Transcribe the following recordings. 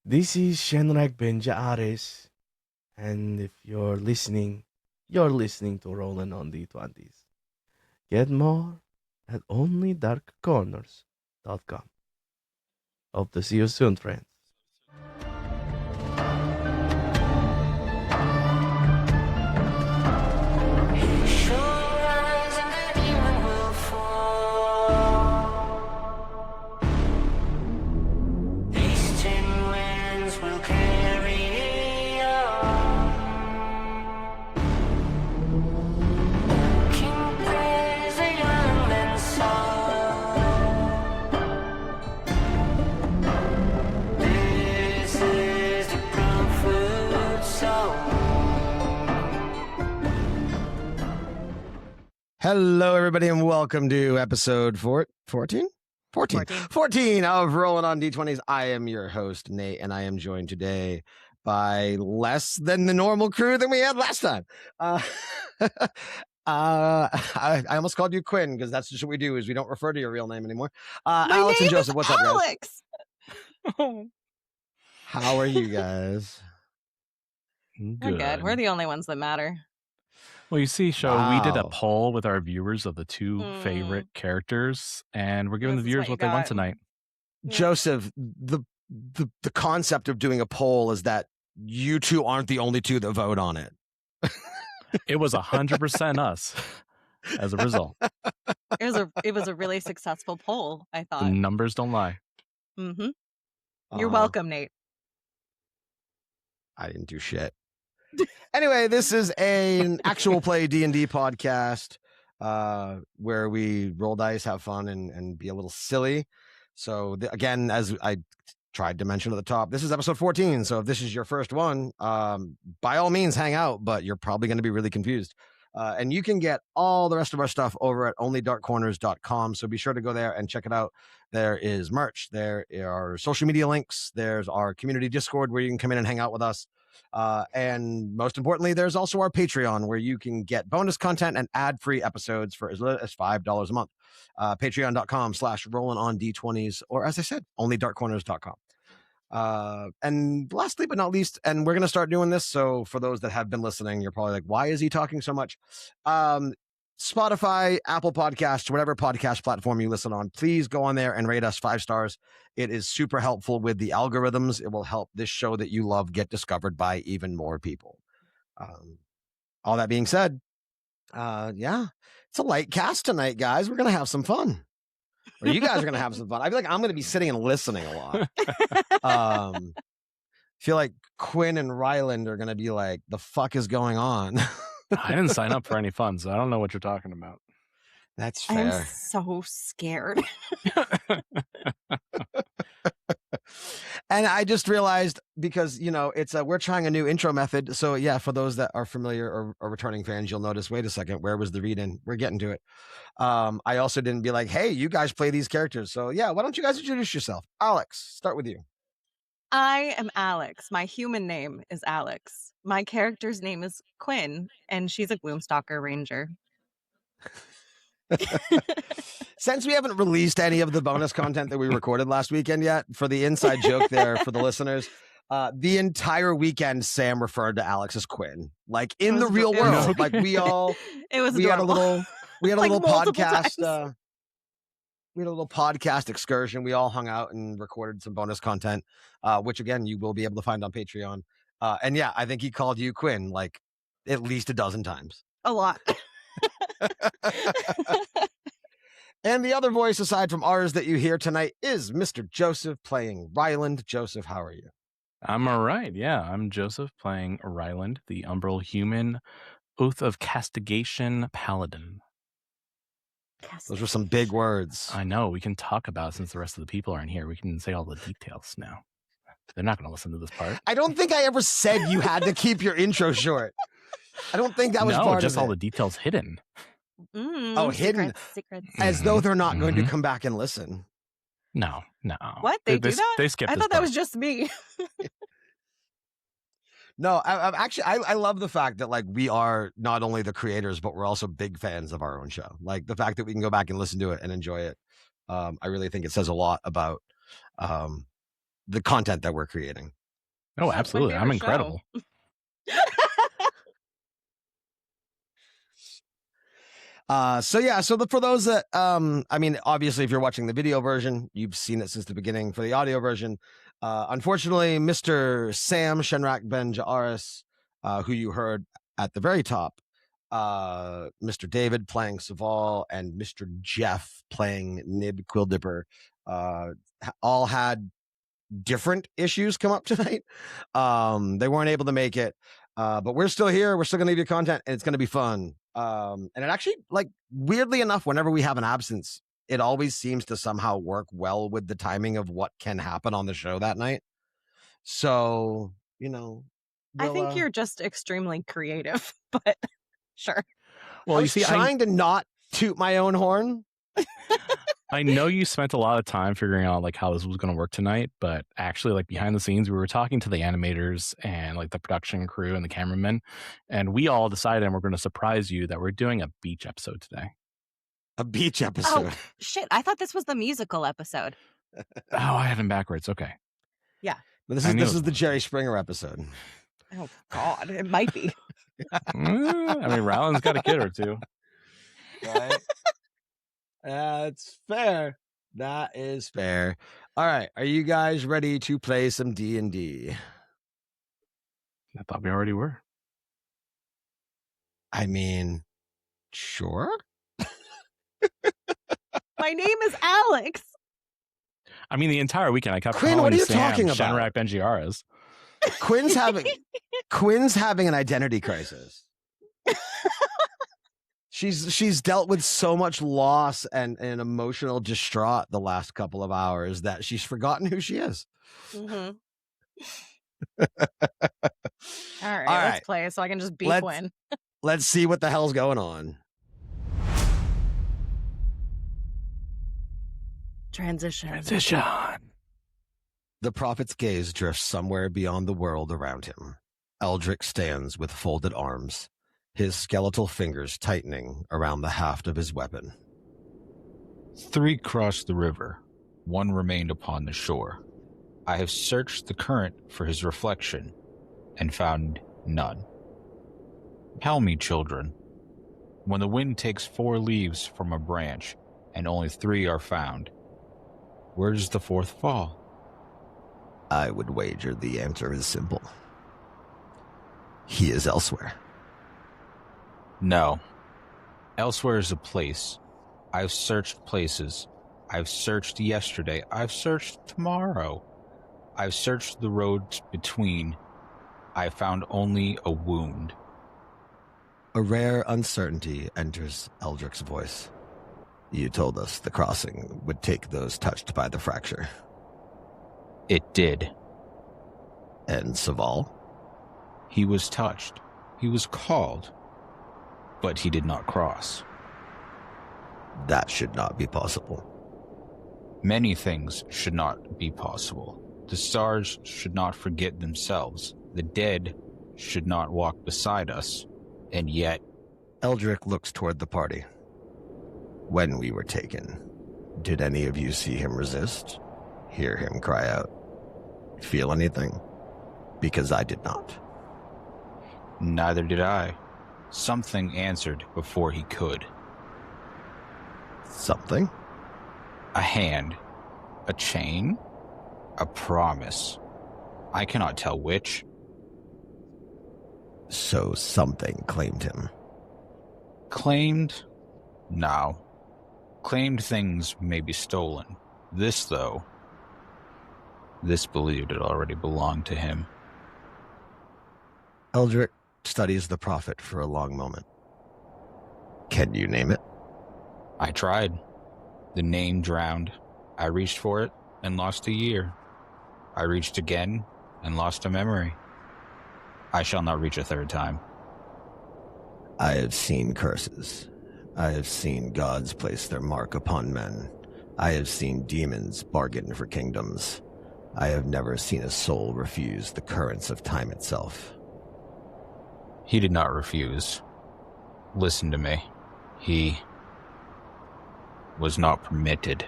This is Shenrak Benja Ares, and if you're listening to Roland on D20s. Get more at onlydarkcorners.com. Hope to see you soon, friends. Hello, everybody, and welcome to episode 14 of Rolling on D20s. I am your host, Nate, and I am joined today by less than the normal crew than we had last time. I almost called you Quinn because that's just what we do, is we don't refer to your real name anymore. Alex and Joseph, what's up, guys? Alex. How are you guys? We're good. We're the only ones that matter. Well, you see, we did a Wow. poll with our viewers of the two favorite characters, and we're giving the This is viewers what you what they want got. tonight. Yeah. Joseph, the concept of doing a poll is that you two aren't the only two that vote on it. It was 100% us as a result. It was a really successful poll, I The thought. numbers don't lie. Mm-hmm. You're welcome, Nate. I didn't do shit. Anyway, this is an actual play D&D podcast where we roll dice, have fun, and be a little silly. So again, as I tried to mention at the top, this is episode 14. So if this is your first one, by all means, hang out, but you're probably going to be really confused. And you can get all the rest of our stuff over at onlydarkcorners.com. So be sure to go there and check it out. There is merch. There are social media links. There's our community Discord where you can come in and hang out with us. And most importantly, there's also our Patreon where you can get bonus content and ad-free episodes for as little as $5 a month. Patreon.com/rollingonD20s, or as I said, onlydarkcorners.com. And lastly but not least, and we're going to start doing this, so for those that have been listening, you're probably like, why is he talking so much? Spotify, Apple Podcasts, whatever podcast platform you listen on, please go on there and rate us 5 stars. It is super helpful with the algorithms. It will help this show that you love get discovered by even more people. All that being said, yeah, it's a light cast tonight, guys. We're going to have some fun. Or you guys are going to have some fun. I feel like I'm going to be sitting and listening a lot. Feel like Quinn and Ryland are going to be like, the fuck is going on? I didn't sign up for any fun, so I don't know what you're talking about. That's fair. I'm so scared. And I just realized, because it's we're trying a new intro method. So yeah, for those that are familiar or returning fans, you'll notice, wait a second, where was the read-in? We're getting to it. I also didn't be like, hey, you guys play these characters. So yeah, why don't you guys introduce yourself? Alex, start with you. I am Alex. My human name is Alex. My character's name is Quinn, and she's a Gloomstalker Ranger. Since we haven't released any of the bonus content that we recorded last weekend yet, for the inside joke there for the listeners, the entire weekend Sam referred to Alex as Quinn, like in the real world. Like we all, it was we had a adorable. little Like multiple podcast. times. We had a little podcast excursion. We all hung out and recorded some bonus content, which again you will be able to find on Patreon. And yeah, I think he called you Quinn like at least a dozen times. A lot. And the other voice aside from ours that you hear tonight is Mr. Joseph playing Ryland. Joseph, how are you? I'm all right. Yeah, I'm Joseph playing Ryland, the umbral human, Oath of Castigation Paladin. Those were some big words. I know. We can talk about it since the rest of the people aren't here. We can say all the details now. They're not going to listen to this part. I don't think I ever said you had to keep your intro short. I don't think that was part just of all it. the details hidden. Hidden. Secrets. As though they're not going to come back and listen. No. What? They do that? They skipped I this thought that part. was just me. No, I love the fact that like we are not only the creators, but we're also big fans of our own show. Like the fact that we can go back and listen to it and enjoy it. I really think it says a lot about the content that we're creating. Oh, That's my absolutely. I'm favorite show. incredible. For those that obviously if you're watching the video version, you've seen it since the beginning. For the audio version, unfortunately, Mr. Sam Shenrak Ben Jaaris, who you heard at the very top, Mr. David playing Saval, and Mr. Jeff playing Nib Quilldipper, all had different issues come up tonight. They weren't able to make it, but we're still here. We're still going to give you content, and it's going to be fun. And it actually, like, weirdly enough, whenever we have an absence, it always seems to somehow work well with the timing of what can happen on the show that night. So, I think you're just extremely creative, but sure. Well, I you was see, trying to not toot my own horn. I know you spent a lot of time figuring out like how this was going to work tonight, but actually, like behind the scenes, we were talking to the animators and like the production crew and the cameramen, and we all decided, and we're going to surprise you, that we're doing a beach episode today. A beach episode. Oh, shit. I thought this was the musical episode. Oh, I had them backwards. Okay. Yeah. But this is the Jerry Springer episode. Oh, God. It might be. I mean, Ryland's got a kid or two. Right? That's fair. That is fair. All right. Are you guys ready to play some D&D? I thought we already were. I mean, sure. My name is Alex. I mean, the entire weekend I kept Quinn, calling what are you Sam talking about? Shenrak Benjiaras. Quinn's having an identity crisis. She's dealt with so much loss and emotional distraught the last couple of hours that she's forgotten who she is. Mm-hmm. All right, let's play so I can just be Quinn. Let's see what the hell's going on. Transition. The prophet's gaze drifts somewhere beyond the world around him. Eldrick stands with folded arms, his skeletal fingers tightening around the haft of his weapon. 3 crossed the river. 1 remained upon the shore. I have searched the current for his reflection and found none. Tell me, children, when the wind takes 4 leaves from a branch and only 3 are found, where does the 4th fall? I would wager the answer is simple. He is elsewhere. No. Elsewhere is a place. I've searched places. I've searched yesterday. I've searched tomorrow. I've searched the roads between. I found only a wound. A rare uncertainty enters Eldrick's voice. You told us the crossing would take those touched by the fracture. It did. And Saval? He was touched. He was called. But he did not cross. That should not be possible. Many things should not be possible. The stars should not forget themselves. The dead should not walk beside us. And yet... Eldrick looks toward the party. When we were taken, did any of you see him resist? Hear him cry out? Feel anything? Because I did not. Neither did I. Something answered before he could. Something? A hand. A chain. A promise. I cannot tell which. So something claimed him. Claimed? No. Claimed things may be stolen. This, though. This believed it already belonged to him. Eldrick studies the prophet for a long moment. Can you name it? I tried. The name drowned. I reached for it and lost a year. I reached again and lost a memory. I shall not reach a 3rd time. I have seen curses. I have seen gods place their mark upon men. I have seen demons bargain for kingdoms. I have never seen a soul refuse the currents of time itself. He did not refuse. Listen to me. He was not permitted.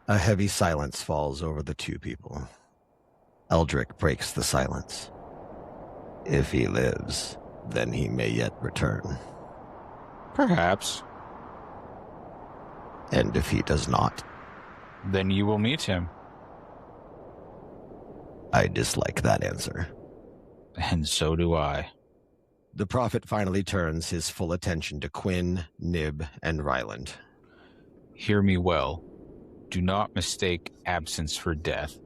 A heavy silence falls over the two people. Eldrick breaks the silence. If he lives, then he may yet return. Perhaps. And if he does not, Then you will meet him. I dislike that answer. And so do I. The prophet finally turns his full attention to Quinn, Nib, and Ryland. Hear me well. Do not mistake absence for death.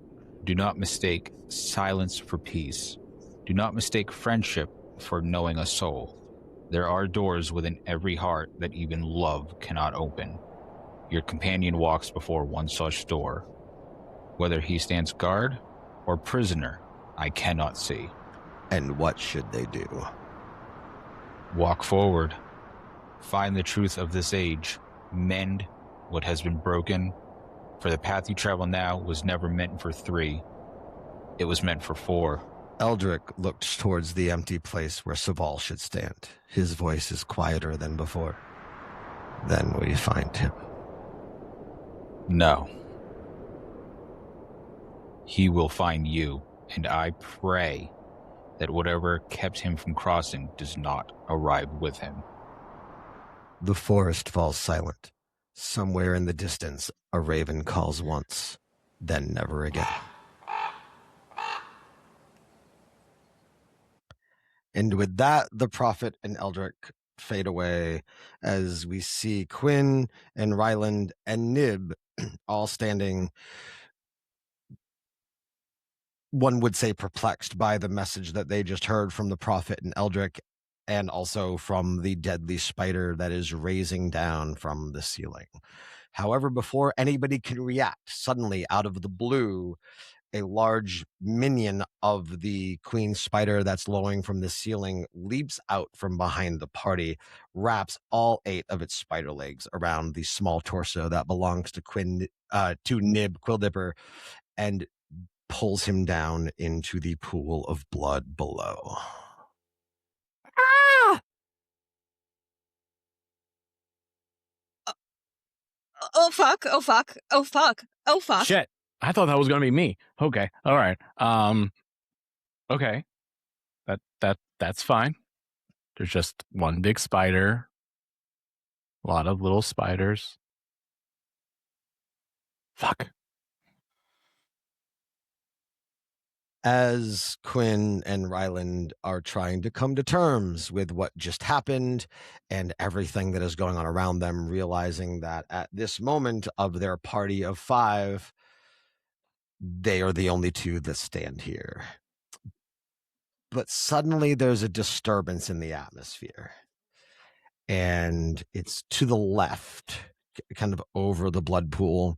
Do not mistake silence for peace. Do not mistake friendship for knowing a soul. There are doors within every heart that even love cannot open. Your companion walks before one such door. Whether he stands guard or prisoner, I cannot see. And what should they do? Walk forward. Find the truth of this age. Mend what has been broken. For the path you travel now was never meant for 3. It was meant for 4. Eldrick looked towards the empty place where Saval should stand. His voice is quieter than before. Then we find him. No. He will find you, and I pray that whatever kept him from crossing does not arrive with him. The forest falls silent. Somewhere in the distance, a raven calls once, then never again. And with that, the prophet and Eldrick fade away as we see Quinn and Ryland and Nib all standing, one would say perplexed by the message that they just heard from the prophet and Eldrick, and also from the deadly spider that is raising down from the ceiling. However, before anybody can react, suddenly out of the blue, a large minion of the queen spider that's lowering from the ceiling leaps out from behind the party, wraps all 8 of its spider legs around the small torso that belongs to Nib Quilldipper, and pulls him down into the pool of blood below. Ah! Oh fuck! Oh fuck! Oh fuck! Oh fuck! Shit. I thought that was gonna be me. Okay. All right. Okay. That's fine. There's just one big spider. A lot of little spiders. Fuck. As Quinn and Ryland are trying to come to terms with what just happened and everything that is going on around them, realizing that at this moment of their party of 5, they are the only 2 that stand here. But suddenly there's a disturbance in the atmosphere. And it's to the left, kind of over the blood pool.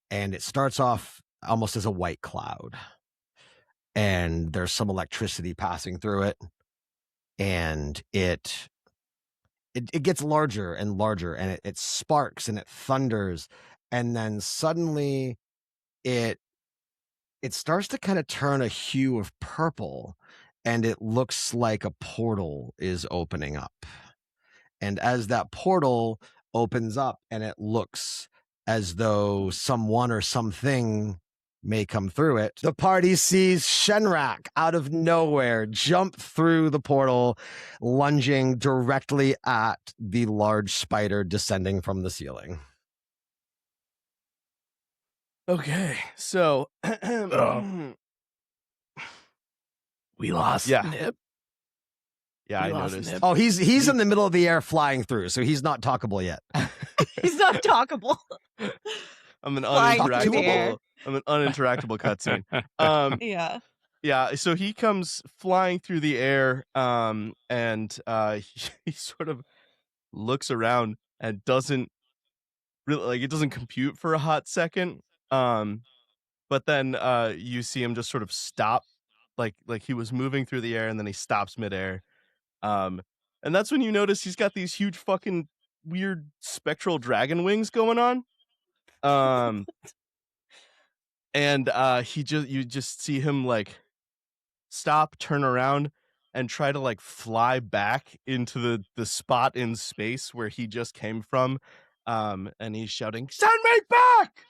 And it starts off almost as a white cloud. And there's some electricity passing through it. And it gets larger and larger, and it sparks and it thunders. And then suddenly it starts to kind of turn a hue of purple, and it looks like a portal is opening up. And as that portal opens up and it looks as though someone or something may come through it, the party sees Shenrak out of nowhere jump through the portal, lunging directly at the large spider descending from the ceiling. Okay, so We lost Yeah. Nib. yeah, I We lost noticed. Nib. Oh, he's in the middle of the air flying through, so he's not talkable yet. He's not talkable. I'm an Flying through the air. uninteractable cutscene. Yeah. Yeah, so he comes flying through the air, and he sort of looks around and doesn't really it doesn't compute for a hot second. But then you see him just sort of stop, like he was moving through the air, and then he stops midair. And that's when you notice he's got these huge fucking weird spectral dragon wings going on. And you just see him like stop, turn around, and try to like fly back into the spot in space where he just came from. And he's shouting, "Send me back!"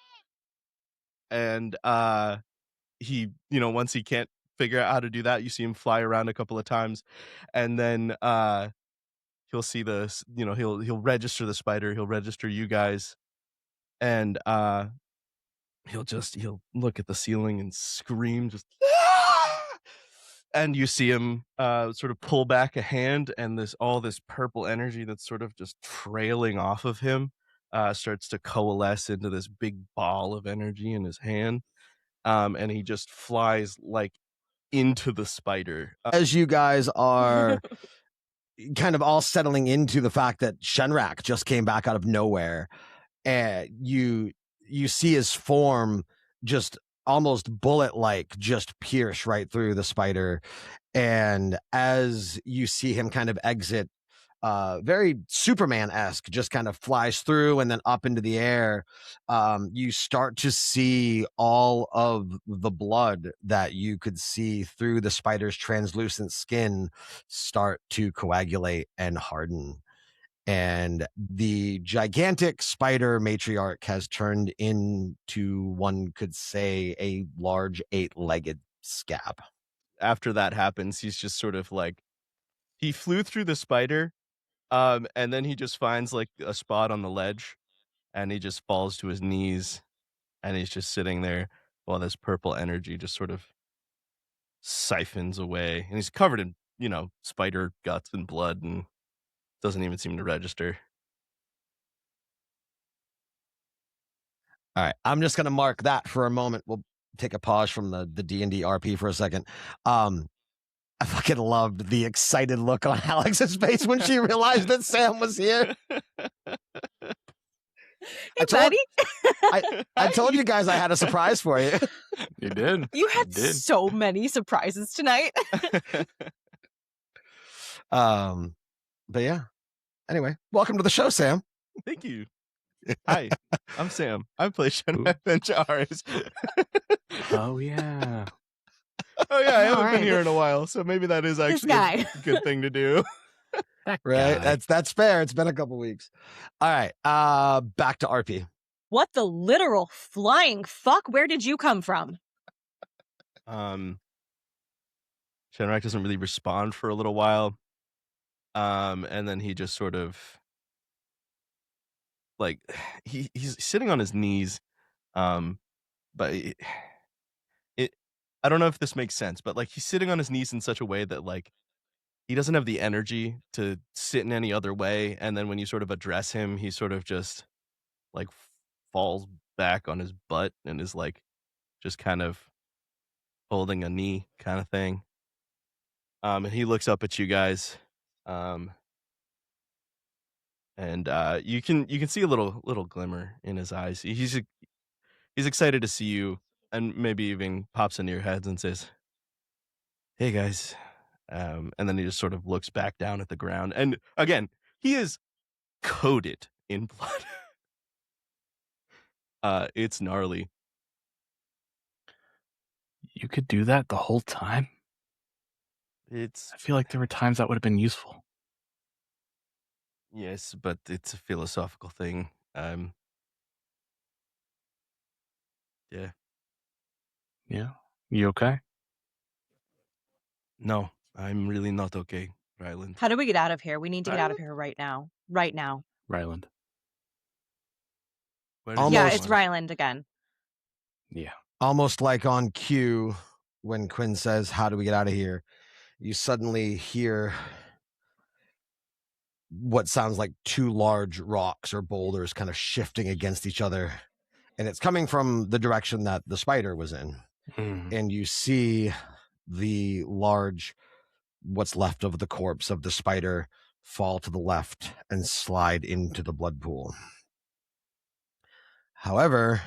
and he, once he can't figure out how to do that, you see him fly around a couple of times, and then he'll see he'll register the spider, he'll register you guys, and he'll look at the ceiling and scream, just and you see him sort of pull back a hand, and all this purple energy that's sort of just trailing off of him starts to coalesce into this big ball of energy in his hand, and he just flies like into the spider. As you guys are kind of all settling into the fact that Shenrak just came back out of nowhere, and you see his form just almost bullet-like just pierce right through the spider. And as you see him kind of exit, very Superman-esque, just kind of flies through and then up into the air, you start to see all of the blood that you could see through the spider's translucent skin start to coagulate and harden. And the gigantic spider matriarch has turned into, one could say, a large 8-legged scab. After that happens, he's just sort of like, he flew through the spider, and then he just finds like a spot on the ledge, and he just falls to his knees, and he's just sitting there while this purple energy just sort of siphons away, and he's covered in, spider guts and blood, and doesn't even seem to register. All right, I'm just going to mark that for a moment. We'll take a pause from the D&D RP for a second. I fucking loved the excited look on Alex's face when she realized that Sam was here. Hey, buddy. I told you guys I had a surprise for you. You did. You had so many surprises tonight. But yeah. Anyway, welcome to the show, Sam. Thank you. Hi, I'm Sam. I play Shenrak Benchars. Oh yeah. Oh yeah, I haven't been here in a while, so maybe that is actually a good thing to do. Right? That's fair. It's been a couple weeks. All right. Back to RP. What the literal flying fuck? Where did you come from? Shenrak doesn't really respond for a little while. And then he just sort of like he's sitting on his knees. But I don't know if this makes sense, but like he's sitting on his knees in such a way that like he doesn't have the energy to sit in any other way. And then when you sort of address him, he sort of just like falls back on his butt and is like just kind of holding a knee kind of thing. And he looks up at you guys. And you can see a little glimmer in his eyes. He's excited to see you, and maybe even pops into your heads and says, "Hey guys." And then he just sort of looks back down at the ground. And again, he is coated in blood. It's gnarly. You could do that the whole time? I feel like there were times that would have been useful. Yes, but it's a philosophical thing. Yeah. Yeah. You okay? No, I'm really not okay, Ryland. How do we get out of here? We need to get out of here right now. Right now. Ryland. Yeah, it's Ryland again. Yeah. Almost like on cue when Quinn says, "How do we get out of here?" You suddenly hear what sounds like two large rocks or boulders kind of shifting against each other. And it's coming from the direction that the spider was in. And you see the large, what's left of the corpse of the spider, fall to the left and slide into the blood pool. However,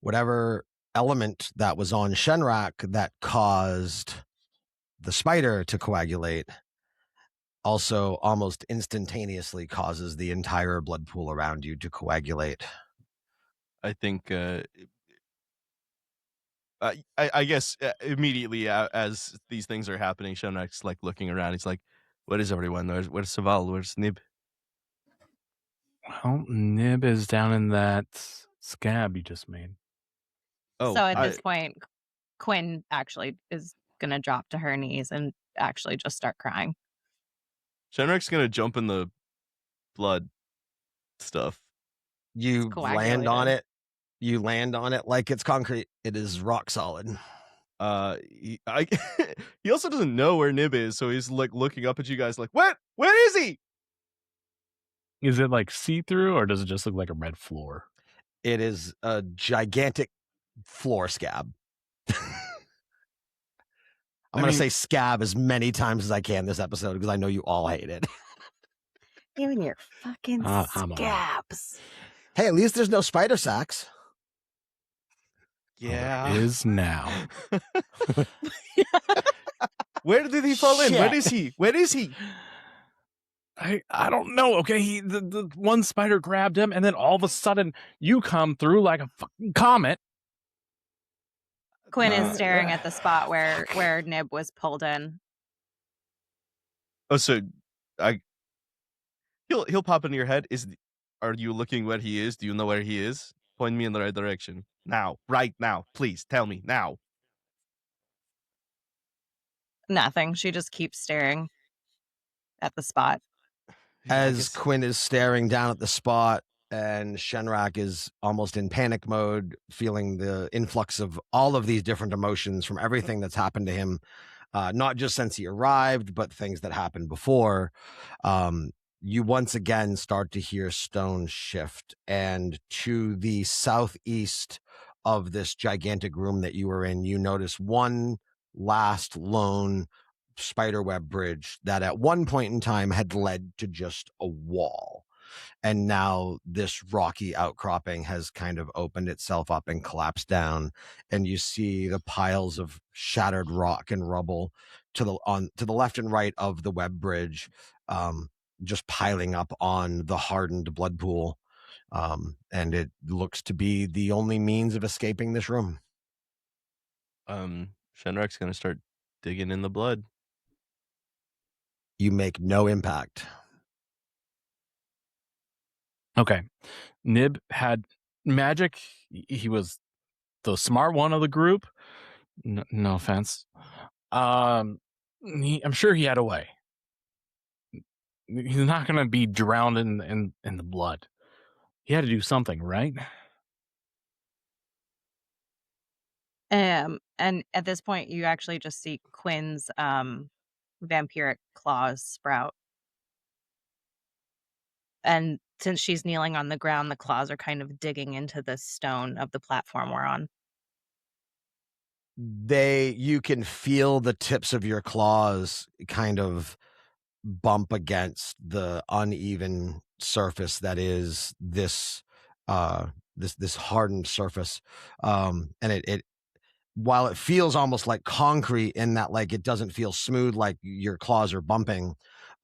whatever element that was on Shenrak that caused the spider to coagulate also almost instantaneously causes the entire blood pool around you to coagulate. I think I guess immediately as these things are happening, Shonak's like looking around. He's like, "What is everyone? Where's Saval? Where's Nib?" Well, Nib is down in that scab you just made. Oh, So at this point, Quinn actually is going to drop to her knees and actually just start crying. Shenrek's gonna jump in the blood stuff. You land on coagulated. it. You land on it like it's concrete. It is rock solid. He he also doesn't know where Nib is, so he's like looking up at you guys like, "What? Where is he?" Is it like see-through or does it just look like a red floor? It is a gigantic floor scab. I'm going to say scab as many times as I can this episode because I know you all hate it. Even your fucking I'm all right. scabs. Hey, at least there's no spider sacks. Yeah. There is now. Where did he fall in? Where Shit. is he? Where is he? I don't know. Okay, the one spider grabbed him, and then all of a sudden you come through like a fucking comet. Quinn is staring at the spot where Nib was pulled in. Oh, so he'll pop into your head. Are you looking where he is? Do you know where he is? Point me in the right direction. Now. Right now. Please tell me now. Nothing. She just keeps staring at the spot. As Quinn is staring down at the spot and Shenrak is almost in panic mode, feeling the influx of all of these different emotions from everything that's happened to him, not just since he arrived, but things that happened before. You once again start to hear stones shift, and to the southeast of this gigantic room that you were in, you notice one last lone spiderweb bridge that at one point in time had led to just a wall. And now this rocky outcropping has kind of opened itself up and collapsed down. And you see the piles of shattered rock and rubble to the left and right of the web bridge, just piling up on the hardened blood pool. And it looks to be the only means of escaping this room. Shenrek's gonna start digging in the blood. You make no impact. Okay. Nib had magic. He was the smart one of the group. No offense. I'm sure he had a way. He's not going to be drowned in the blood. He had to do something, right? And at this point, you actually just see Quinn's vampiric claws sprout. And since she's kneeling on the ground, the claws are kind of digging into the stone of the platform we're on. You can feel the tips of your claws kind of bump against the uneven surface that is this hardened surface. And it while it feels almost like concrete in that, like, it doesn't feel smooth, like your claws are bumping,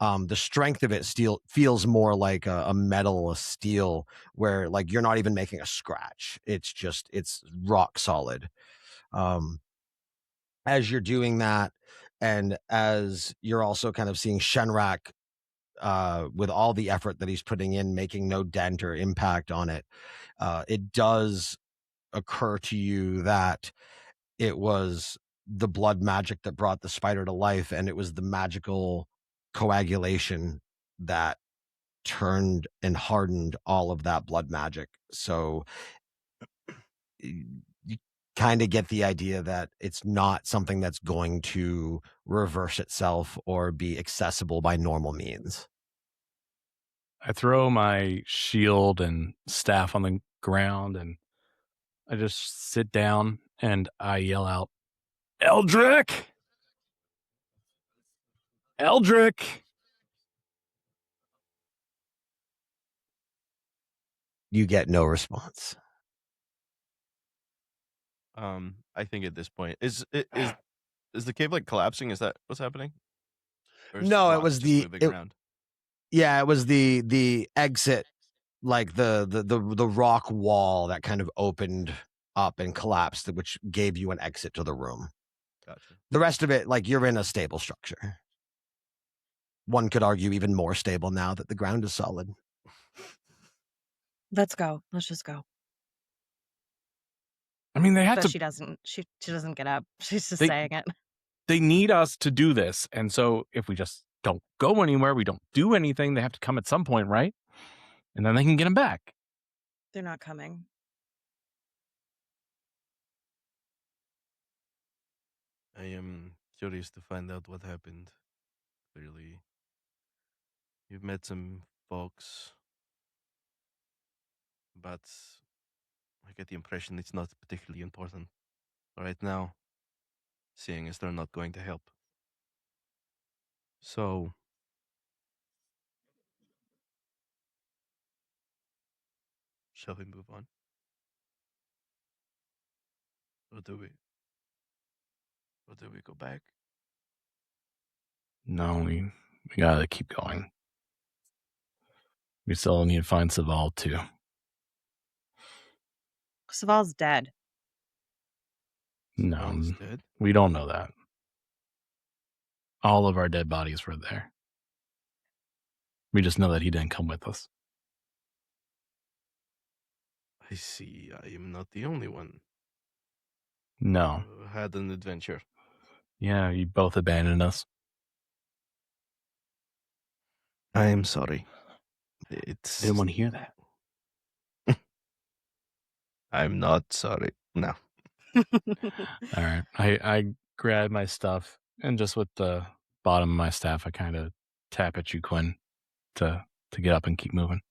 the strength of it feels more like a metal, a steel, where like you're not even making a scratch. It's rock solid. As you're doing that, and as you're also kind of seeing Shenrak, with all the effort that he's putting in, making no dent or impact on it, it does occur to you that it was the blood magic that brought the spider to life, and it was the magical coagulation that turned and hardened all of that blood magic. So you kind of get the idea that it's not something that's going to reverse itself or be accessible by normal means. I throw my shield and staff on the ground and I just sit down and I yell out, Eldrick! Eldrick! You get no response. I think at this point is the cave like collapsing? Is that what's happening? Or is No, it rock was just moving around? Yeah, it was the exit, like the rock wall that kind of opened up and collapsed, which gave you an exit to the room. Gotcha. The rest of it, like, you're in a stable structure. One could argue even more stable now that the ground is solid. Let's go. Let's just go. I mean, they have But to. she doesn't get up. She's just They- saying it. They need us to do this, and so if we just don't go anywhere, we don't do anything. They have to come at some point, right? And then they can get them back. They're not coming. I am curious to find out what happened. Clearly, you've met some folks, but I get the impression it's not particularly important right now, seeing as they're not going to help. So, shall we move on? Or do we go back? No, we gotta keep going. We still need to find Saval too. Saval's dead. No, Saval's dead? we don't know that. All of our dead bodies were there. We just know that he didn't come with us. I see. I am not the only one No. who had an adventure. Yeah, you both abandoned us. I am sorry. I didn't want to hear that. I'm not sorry. No. All right. I grab my stuff and just with the bottom of my staff, I kind of tap at you, Quinn, to get up and keep moving.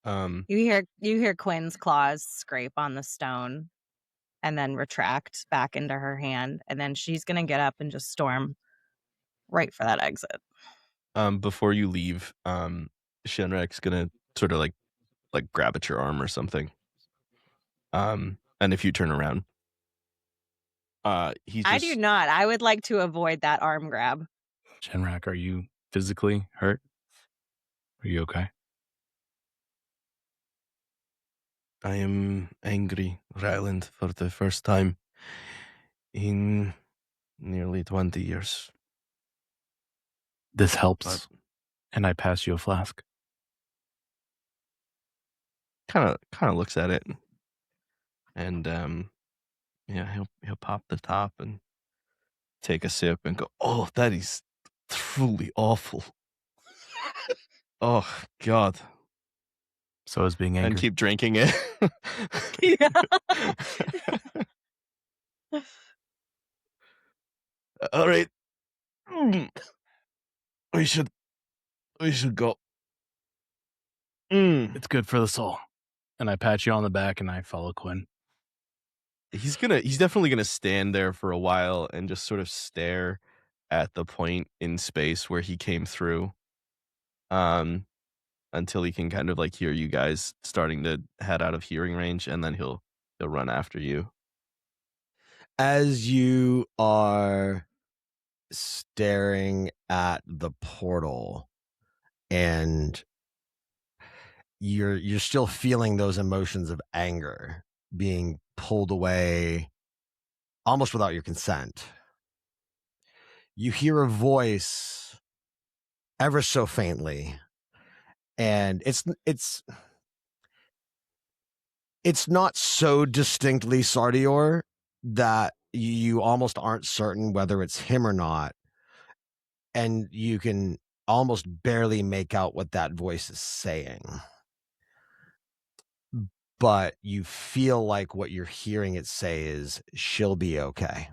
You hear Quinn's claws scrape on the stone and then retract back into her hand, and then she's gonna get up and just storm right for that exit. Before you leave, Shenrek's gonna sort of like grab at your arm or something. And if you turn around, I do not. I would like to avoid that arm grab. Shenrak, are you physically hurt? Are you okay? I am angry, Ryland, for the first time in nearly 20 years. This helps. But And I pass you a flask. kind of looks at it, and yeah, he'll pop the top and take a sip and go, "Oh, that is truly awful." Oh God! So is being angry. And keep drinking it. Yeah. All right. We should go. It's good for the soul. And I pat you on the back and I follow Quinn. He's definitely gonna stand there for a while and just sort of stare at the point in space where he came through. Until he can kind of like hear you guys starting to head out of hearing range, and then he'll run after you. As you are staring at the portal and you're still feeling those emotions of anger being pulled away almost without your consent, you hear a voice ever so faintly, and it's not so distinctly Sardior that you almost aren't certain whether it's him or not, and you can almost barely make out what that voice is saying, but you feel like what you're hearing it say is, "She'll be okay."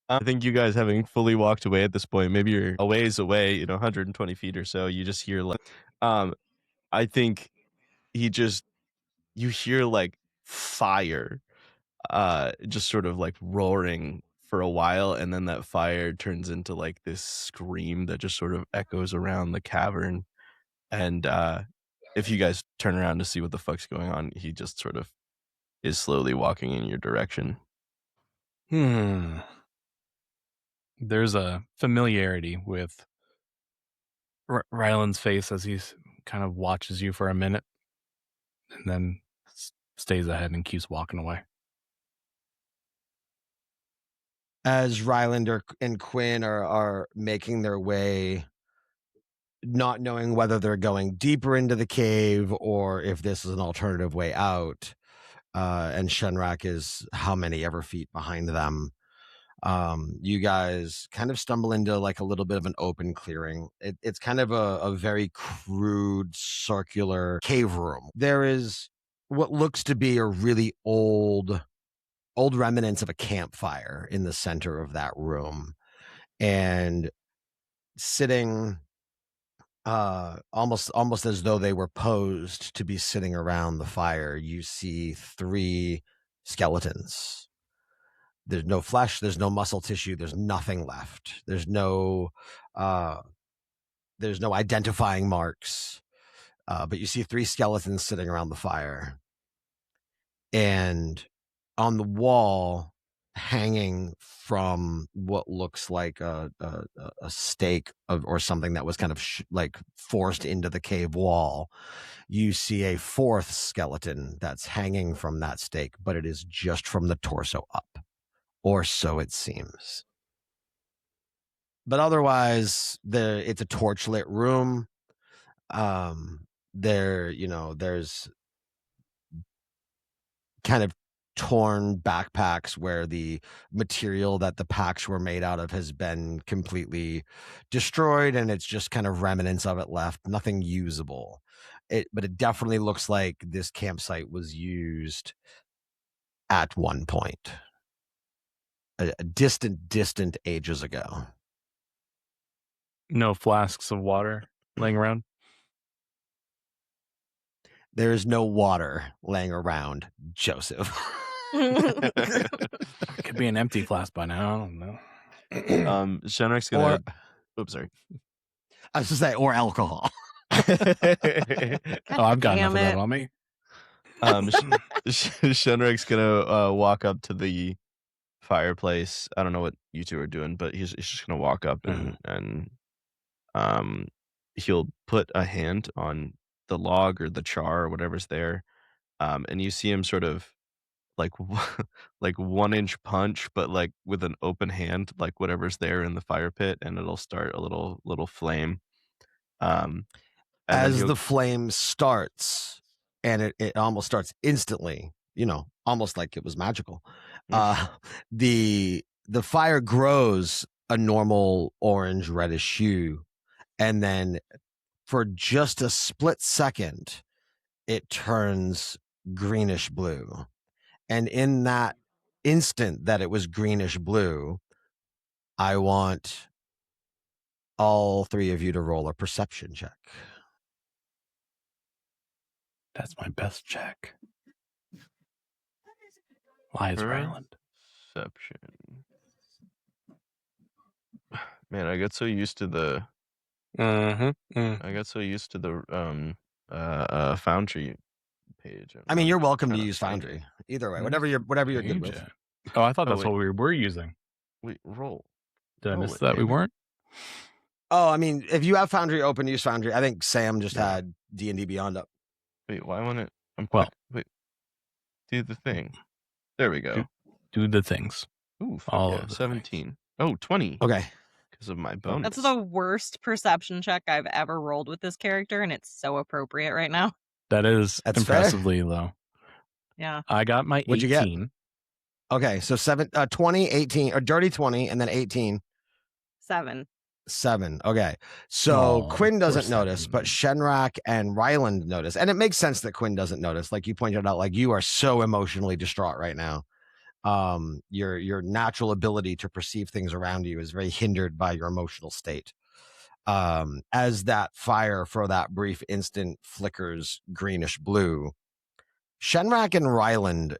I think you guys, having fully walked away at this point, maybe you're a ways away, 120 feet or so, you just hear like, I think you hear like fire, just sort of like roaring for a while, and then that fire turns into like this scream that just sort of echoes around the cavern. And if you guys turn around to see what the fuck's going on, he just sort of is slowly walking in your direction. There's a familiarity with Ryland's face as he kind of watches you for a minute and then stays ahead and keeps walking away. As Ryland and Quinn are making their way not knowing whether they're going deeper into the cave or if this is an alternative way out. And Shenrak is how many ever feet behind them. You guys kind of stumble into like a little bit of an open clearing. It's kind of a very crude circular cave room. There is what looks to be a really old remnants of a campfire in the center of that room, and sitting almost as though they were posed to be sitting around the fire, you see 3 skeletons. There's no flesh, there's no muscle tissue, there's nothing left. There's no identifying marks. But you see 3 skeletons sitting around the fire. And on the wall, hanging from what looks like a stake or something that was kind of like forced into the cave wall, you see a 4th skeleton that's hanging from that stake, but it is just from the torso up, or so it seems. But otherwise, it's a torchlit room. There's kind of torn backpacks where the material that the packs were made out of has been completely destroyed, and it's just kind of remnants of it left. Nothing usable. But it definitely looks like this campsite was used at one point, a distant ages ago. No flasks of water laying around. There is no water laying around, Joseph. Could be an empty flask by now. I don't know. Shenrek's gonna. Oops, sorry. I was to say, or alcohol. I've got enough of that on me. Shenrek's gonna walk up to the fireplace. I don't know what you two are doing, but he's just gonna walk up and he'll put a hand on the log or the char or whatever's there, and you see him sort of like like 1-inch punch, but like with an open hand, like whatever's there in the fire pit, and it'll start a little flame. And as the flame starts, and it almost starts instantly, almost like it was magical. The fire grows a normal orange reddish hue, and then for just a split second, it turns greenish blue. And in that instant that it was greenish blue, I want all 3 of you to roll a perception check. That's my best check. Lies, Ryland. Perception. Man, I got so used to the. I got so used to the Foundry page. I mean, you're welcome to use Foundry. Either way, whatever you're good with. Oh, I thought that's what we were using. Wait, roll. Did I miss that? We weren't. Oh, I mean, if you have Foundry open, use Foundry. I think Sam just had D&D Beyond up. Wait, why won't it? Wait. Do the thing. There we go. Do the things. Ooh, all of 17. Things. Oh, 20. Okay. Because of my bonus. That's the worst perception check I've ever rolled with this character, and it's so appropriate right now. That's impressively low. Yeah. I got my 18. What'd you get? Okay, so 20, 18, or dirty 20, and then 18. 7. Okay. So Quinn doesn't notice, but Shenrak and Ryland notice. And it makes sense that Quinn doesn't notice. Like you pointed out, like you are so emotionally distraught right now. Your natural ability to perceive things around you is very hindered by your emotional state. As that fire for that brief instant flickers greenish blue, Shenrak and Ryland,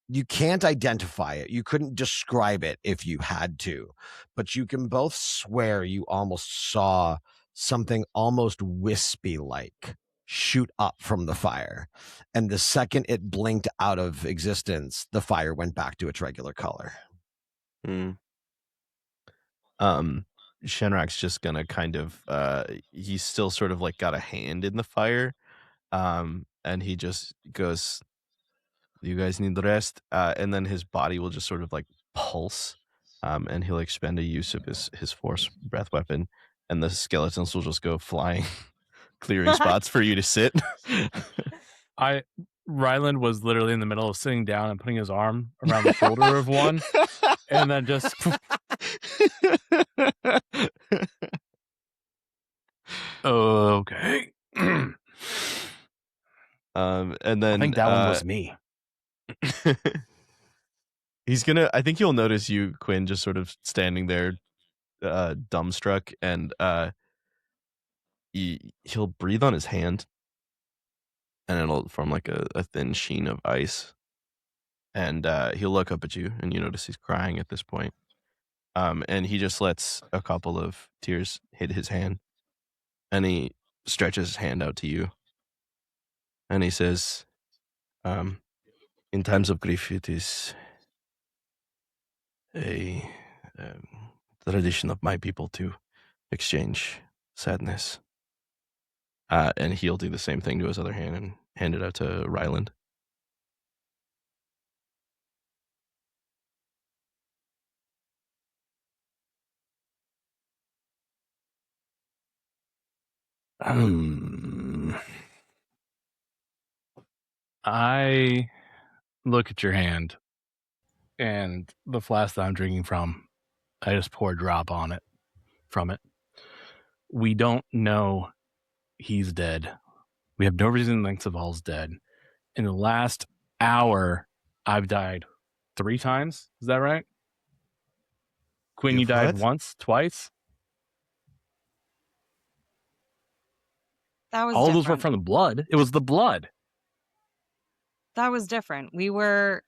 you can't identify it. You couldn't describe it if you had to, but you can both swear you almost saw something almost wispy like shoot up from the fire. And the second it blinked out of existence, the fire went back to its regular color. Shenrak's just gonna kind of he's still sort of like got a hand in the fire. And he just goes, you guys need the rest, and then his body will just sort of like pulse, and he'll expend a use of his force breath weapon, and the skeletons will just go flying, clearing spots for you to sit. Ryland was literally in the middle of sitting down and putting his arm around the shoulder of one, and then just okay. And then I think that one was me. I think you'll notice you, Quinn, just sort of standing there, dumbstruck, and he'll breathe on his hand, and it'll form like a thin sheen of ice. And he'll look up at you, and you notice he's crying at this point. And he just lets a couple of tears hit his hand, and he stretches his hand out to you, and he says, in times of grief, it is a tradition of my people to exchange sadness. And he'll do the same thing to his other hand and hand it out to Ryland. I look at your hand, and the flask that I'm drinking from, I just pour a drop on it from it. We don't know he's dead. We have no reason to think Saval's dead. In the last hour, I've died 3 times. Is that right? Quinn, you died what? once, twice? That was All those were different. from the blood. It was the blood. That was different. We were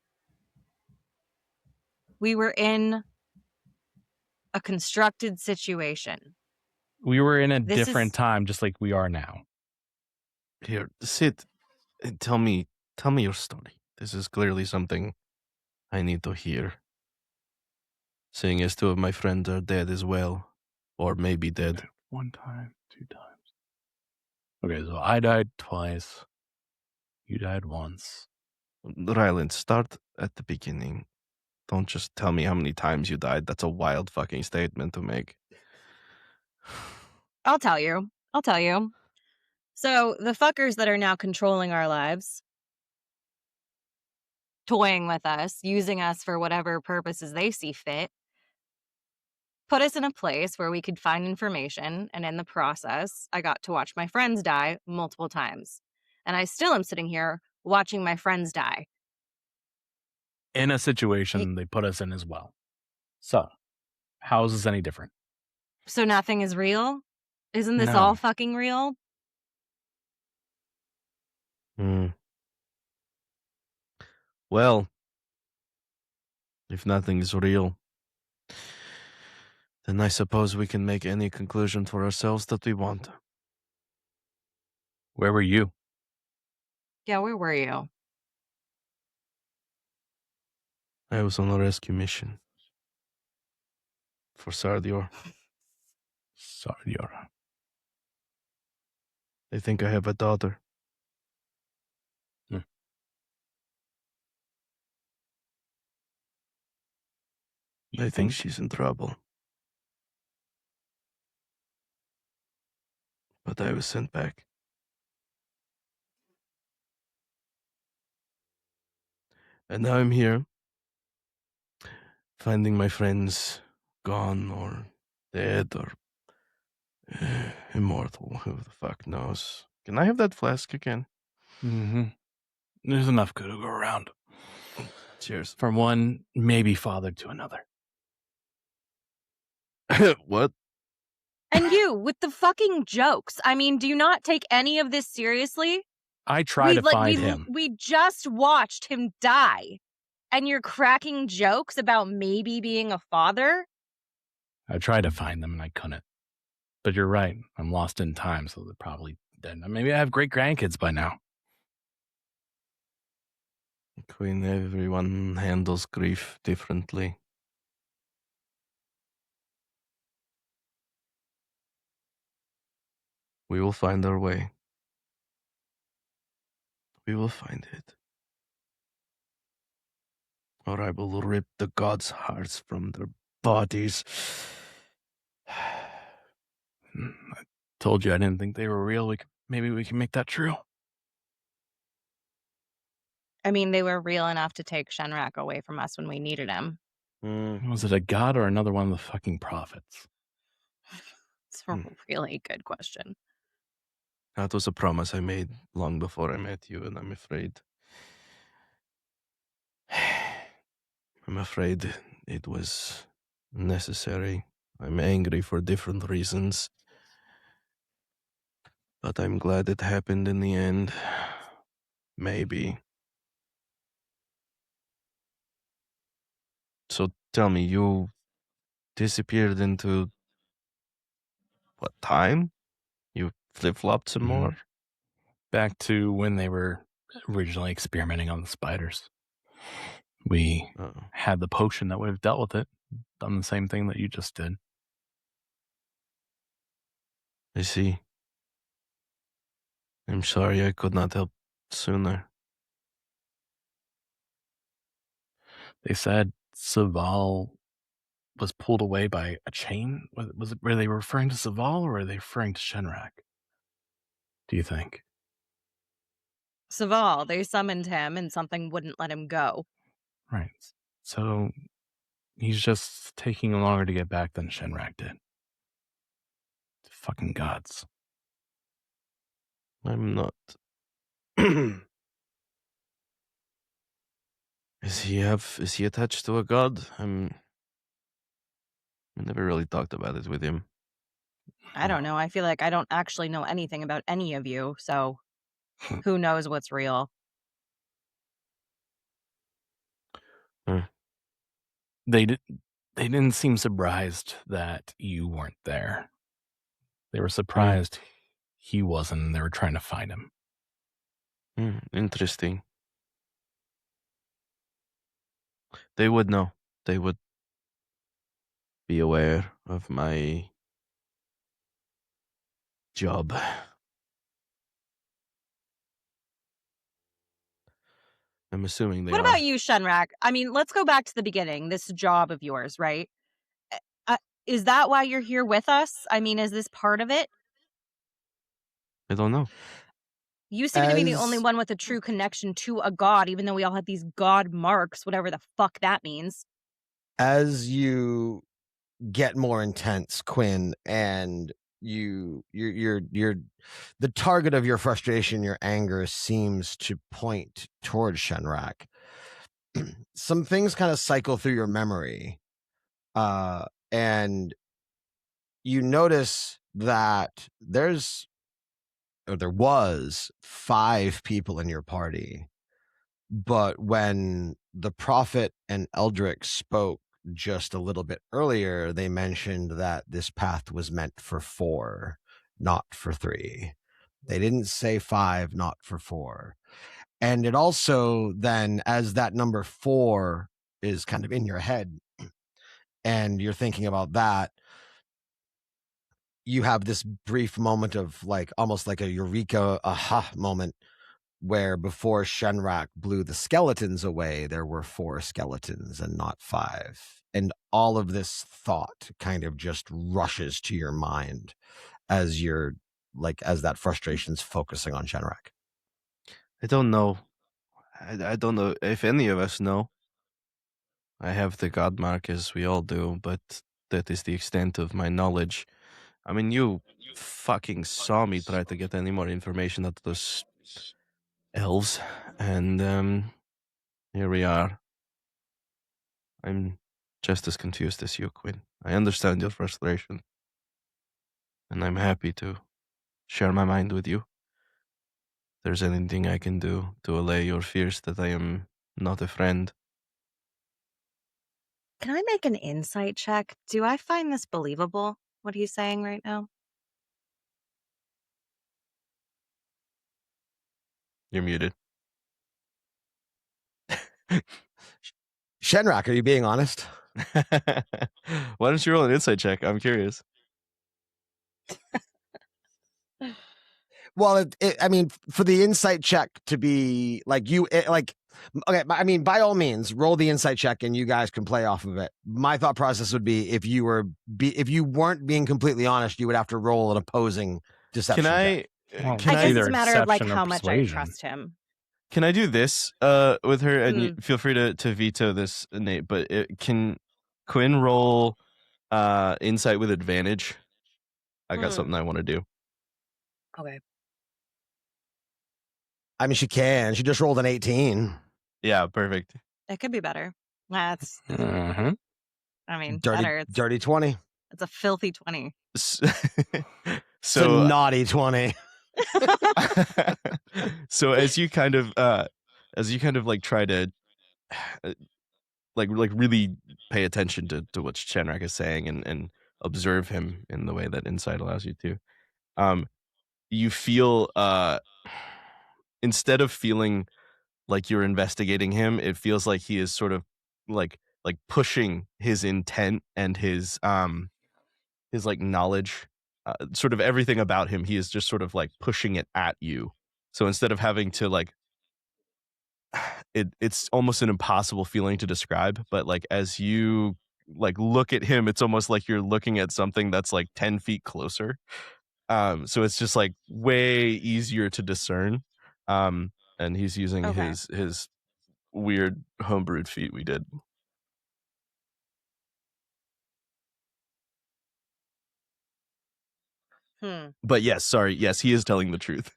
in a constructed situation. We were in a This different is- time, just like we are now. Here, sit and tell me your story. This is clearly something I need to hear. Seeing as 2 of my friends are dead as well, or maybe dead. 1 time, 2 times. Okay, so I died twice. You died once. Ryland, start at the beginning. Don't just tell me how many times you died. That's a wild fucking statement to make. I'll tell you. So the fuckers that are now controlling our lives, toying with us, using us for whatever purposes they see fit, put us in a place where we could find information, and in the process, I got to watch my friends die multiple times. And I still am sitting here watching my friends die. In a situation they put us in as well. So, how is this any different? So nothing is real? Isn't this No. all fucking real? Well, if nothing is real, then I suppose we can make any conclusion for ourselves that we want. Where were you? Yeah, where were you? I was on a rescue mission for Sardior. Sardior. They think I have a daughter. I think she's in trouble. But I was sent back. And now I'm here, finding my friends gone or dead or immortal. Who the fuck knows? Can I have that flask again? Mm-hmm. There's enough good to go around. Cheers. From one maybe father to another. What? And you, with the fucking jokes. I mean, do you not take any of this seriously? I try to find him. We just watched him die. And you're cracking jokes about maybe being a father? I tried to find them and I couldn't. But you're right. I'm lost in time, so they're probably dead. Maybe I have great grandkids by now. Queen, everyone handles grief differently. We will find our way. We will find it. Or I will rip the gods' hearts from their bodies. I told you I didn't think they were real. Maybe we can make that true. I mean, they were real enough to take Shenrak away from us when we needed him. Was it a god or another one of the fucking prophets? It's a really good question. That was a promise I made long before I met you, and I'm afraid it was necessary. I'm angry for different reasons, but I'm glad it happened in the end. Maybe. So tell me, you disappeared into what time? You flip-flopped some more? Back to when they were originally experimenting on the spiders. We had the potion that would have dealt with it, done the same thing that you just did. I see. I'm sorry I could not help sooner. They said Saval was pulled away by a chain. Were they referring to Saval or were they referring to Shenrak? Do you think? Saval, they summoned him and something wouldn't let him go. Right. So he's just taking longer to get back than Shenrak did. Fucking gods. I'm not. Is he attached to a god? I never really talked about it with him. I don't know. I feel like I don't actually know anything about any of you, so who knows what's real? They didn't seem surprised that you weren't there. They were surprised he wasn't, and they were trying to find him. Interesting. They would know. They would be aware of my job. I'm assuming they What are. about you, Shenrak? I mean, let's go back to the beginning. This job of yours, right? Is that why you're here with us? I mean, is this part of it? I don't know. You seem to be the only one with a true connection to a god, even though we all have these god marks, whatever the fuck that means. As you get more intense, Quinn, and you're the target of your frustration, your anger seems to point towards Shenrak. Some things kind of cycle through your memory, and you notice that there was 5 people in your party, but when the prophet and Eldrick spoke just a little bit earlier, they mentioned that this path was meant for 4, not for 3. They didn't say 5, not for 4. And it also then, as that number 4 is kind of in your head and you're thinking about that, you have this brief moment of like almost like a eureka aha moment where before Shenrak blew the skeletons away, there were 4 skeletons and not 5. And all of this thought kind of just rushes to your mind as you're like, as that frustration's focusing on Shenrak. I don't know. I don't know if any of us know. I have the god mark, as we all do, but that is the extent of my knowledge. I mean, you fucking saw me try to get any more information out of those elves, and here we are. I'm just as confused as you, Quinn. I understand your frustration, and I'm happy to share my mind with you. If there's anything I can do to allay your fears that I am not a friend. Can I make an insight check? Do I find this believable, what he's saying right now? You're muted. Shenrak, are you being honest? Why don't you roll an insight check? I'm curious. Well, I mean, for the insight check to be like okay, I mean, by all means, roll the insight check and you guys can play off of it. My thought process would be if you weren't being completely honest, you would have to roll an opposing deception Can check. Well, can I guess I it's a matter of like deception or how much I persuasion. trust him. can I do this with her? And you feel free to veto this, Nate. But can Quinn roll insight with advantage? I got something I want to do. Okay. I mean, she can. She just rolled an 18. Yeah, perfect. It could be better. That's, Mm-hmm. I mean, Dirty, better. dirty 20. It's a filthy 20. It's a naughty 20. So as you kind of like try to like really pay attention to what Shenrak is saying and observe him in the way that insight allows you to, you feel instead of feeling like you're investigating him, it feels like he is sort of like pushing his intent and his like knowledge, sort of everything about him. He is just sort of like pushing it at you. So instead of having to like, it's almost an impossible feeling to describe, but like as you like look at him, it's almost like you're looking at something that's like 10 feet closer. So it's just like way easier to discern. And he's using Okay. his weird homebrewed feat we did. But yes, sorry, yes, he is telling the truth.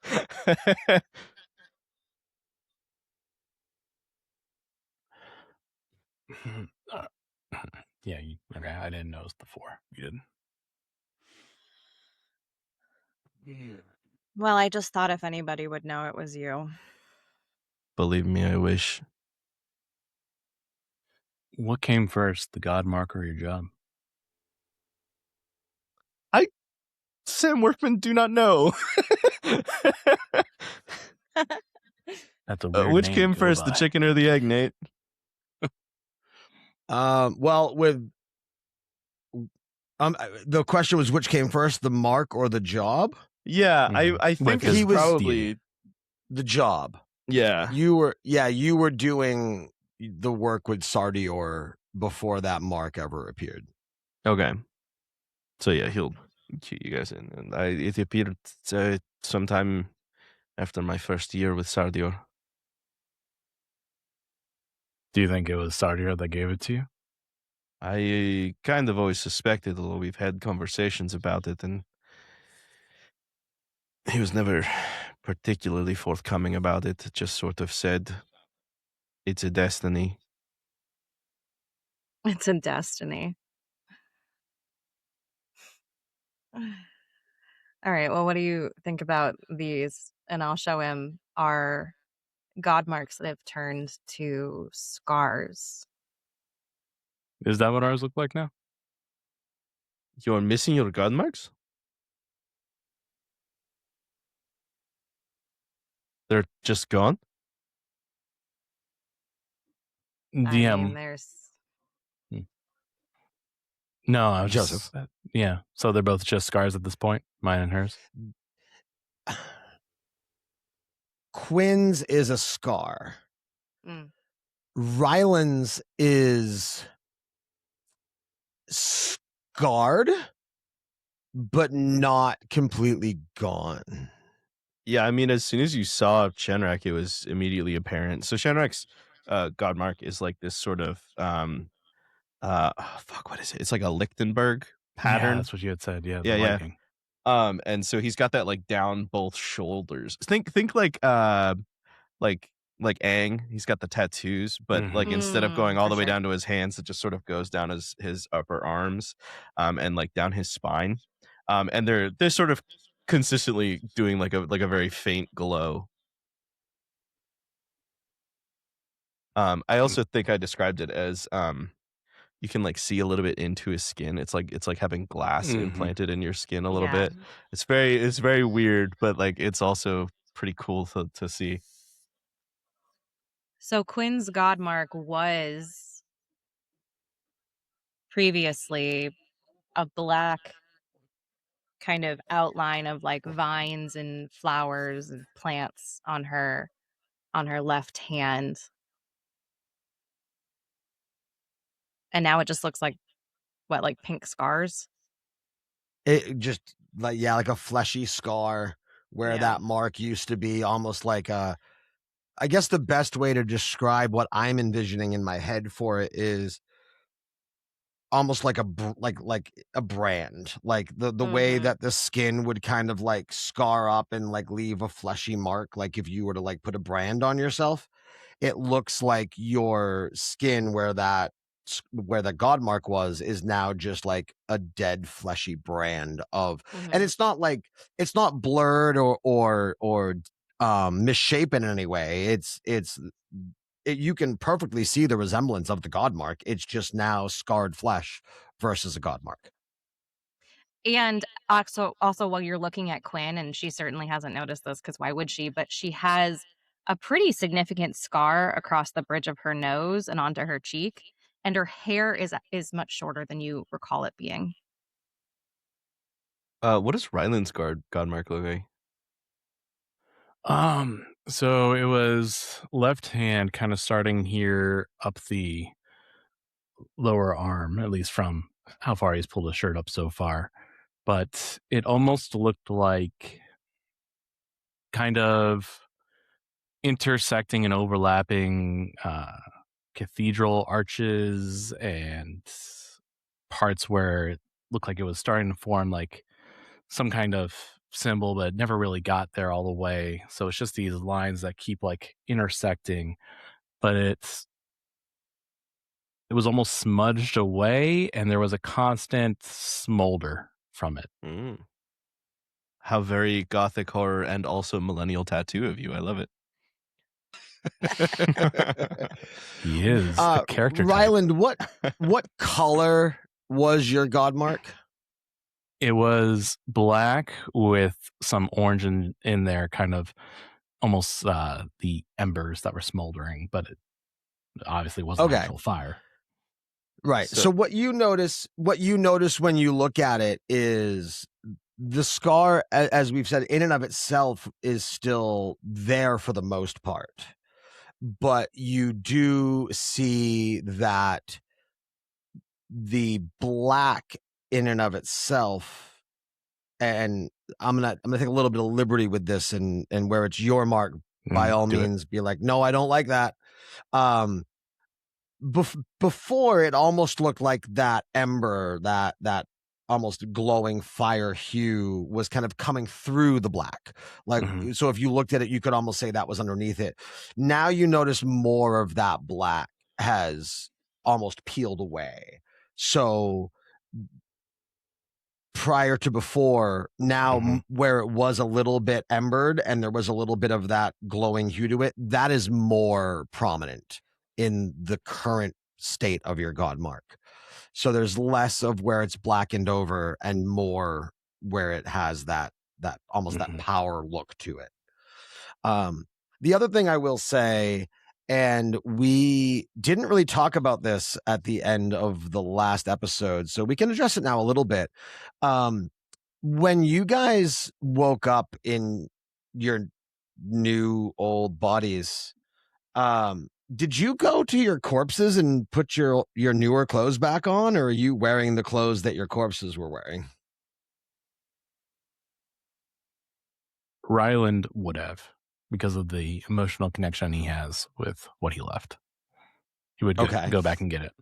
Yeah, okay. I didn't notice before. You did. Well, I just thought if anybody would know, it was you. Believe me, I wish. What came first, the God Mark or your job? Sam Workman do not know. That's a weird Which name came to go first, the by. chicken or the egg, Nate? Well, with the question was which came first, the mark or the job? Yeah, I think he was probably the job. Yeah. You were doing the work with Sardior before that mark ever appeared. Okay. So yeah, he'll cue you guys in, and it appeared sometime after my first year with Sardior. Do you think it was Sardior that gave it to you? I kind of always suspected, although we've had conversations about it, and he was never particularly forthcoming about it. Just sort of said, "It's a destiny." It's a destiny. All right. Well, what do you think about these? And I'll show him our God marks that have turned to scars. Is that what ours look like now? You're missing your god marks? They're just gone? DM. I mean, there's. No, I was Joseph. Yeah. So they're both just scars at this point, mine and hers. Quinn's is a scar. Ryland's is scarred, but not completely gone. Yeah, I mean, as soon as you saw Shenrak, it was immediately apparent. So Shenrak's god mark is like this sort of what is it? It's like a Lichtenberg pattern. Yeah, that's what you had said. Yeah, Yeah, yeah. Viking. And so he's got that like down both shoulders. Think like Aang. He's got the tattoos, but like instead of going all the way down to his hands, it just sort of goes down his upper arms, and like down his spine. And they're sort of consistently doing like a very faint glow. I also think I described it as you can like see a little bit into his skin. It's like having glass implanted in your skin a little bit. It's very weird, but like it's also pretty cool to see. So Quinn's god mark was previously a black kind of outline of like vines and flowers and plants on her left hand. And now it just looks like what, like pink scars? It just like a fleshy scar where Yeah. that mark used to be, almost like a. I guess the best way to describe what I'm envisioning in my head for it is almost like a brand, like the way Mhm. that the skin would kind of like scar up and like leave a fleshy mark, like if you were to like put a brand on yourself. It looks like your skin where the god mark was is now just like a dead fleshy brand of. And Mhm. it's not like, it's not blurred or misshapen in any way. You can perfectly see the resemblance of the god mark. It's just now scarred flesh versus a god mark. And also while you're looking at Quinn, and she certainly hasn't noticed this because why would she? But she has a pretty significant scar across the bridge of her nose and onto her cheek, and her hair is much shorter than you recall it being. What does Ryland's god mark look like? So it was left hand kind of starting here up the lower arm, at least from how far he's pulled his shirt up so far. But it almost looked like kind of intersecting and overlapping cathedral arches and parts where it looked like it was starting to form like some kind of symbol, but never really got there all the way. So it's just these lines that keep like intersecting, but it was almost smudged away, and there was a constant smolder from it. Mm. How very gothic horror and also millennial tattoo of you. I love it. He is a character type. Ryland, what color was your god mark? It was black with some orange in there, kind of almost the embers that were smoldering, but it obviously wasn't actual fire. Right. So what you notice when you look at it is the scar, as we've said, in and of itself is still there for the most part. But you do see that the black in and of itself, and I'm gonna take a little bit of liberty with this, and where it's your mark, by all means, be like, no, I don't like that. Before, it almost looked like that ember, that almost glowing fire hue was kind of coming through the black. Like, so if you looked at it, you could almost say that was underneath it. Now you notice more of that black has almost peeled away. So prior to before, now where it was a little bit embered and there was a little bit of that glowing hue to it, that is more prominent in the current state of your god mark. So there's less of where it's blackened over and more where it has that almost that power look to it. The other thing I will say, and we didn't really talk about this at the end of the last episode, so we can address it now a little bit. When you guys woke up in your new old bodies, did you go to your corpses and put your newer clothes back on, or are you wearing the clothes that your corpses were wearing? Ryland would have, because of the emotional connection he has with what he left. He would go back and get it.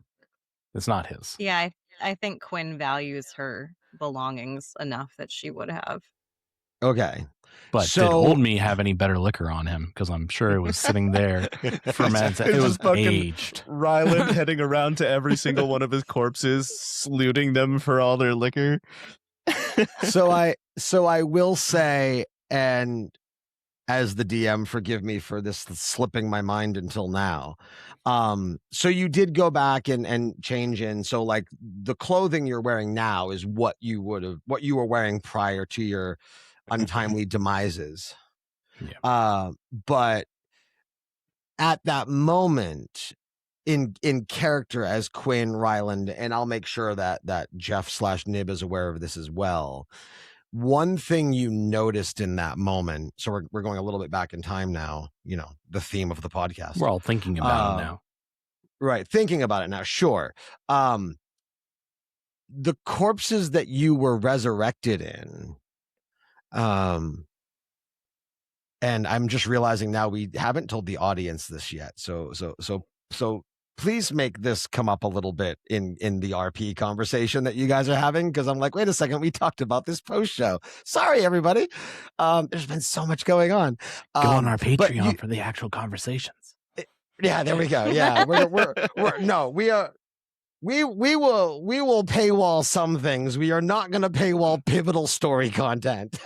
It's not his. Yeah, I think Quinn values her belongings enough that she would have. Okay. But did old me have any better liquor on him? Because I'm sure it was sitting there fermented. It was aged. Ryland heading around to every single one of his corpses, looting them for all their liquor. So I will say, and as the DM, forgive me for this slipping my mind until now. So you did go back and change in. So like the clothing you're wearing now is what you were wearing prior to your untimely demises. Yeah. But at that moment, in character as Quinn Ryland, and I'll make sure that Jeff /Nib is aware of this as well. one thing you noticed in that moment, so we're going a little bit back in time now, the theme of the podcast. We're all thinking about it now. Right, thinking about it now, sure. The corpses that you were resurrected in, and I'm just realizing now we haven't told the audience this yet. So please make this come up a little bit in the RP conversation that you guys are having, because I'm like, wait a second, we talked about this post show. Sorry, everybody. There's been so much going on. Go on our Patreon for the actual conversations. Yeah, there we go. Yeah, we will paywall some things. We are not going to paywall pivotal story content.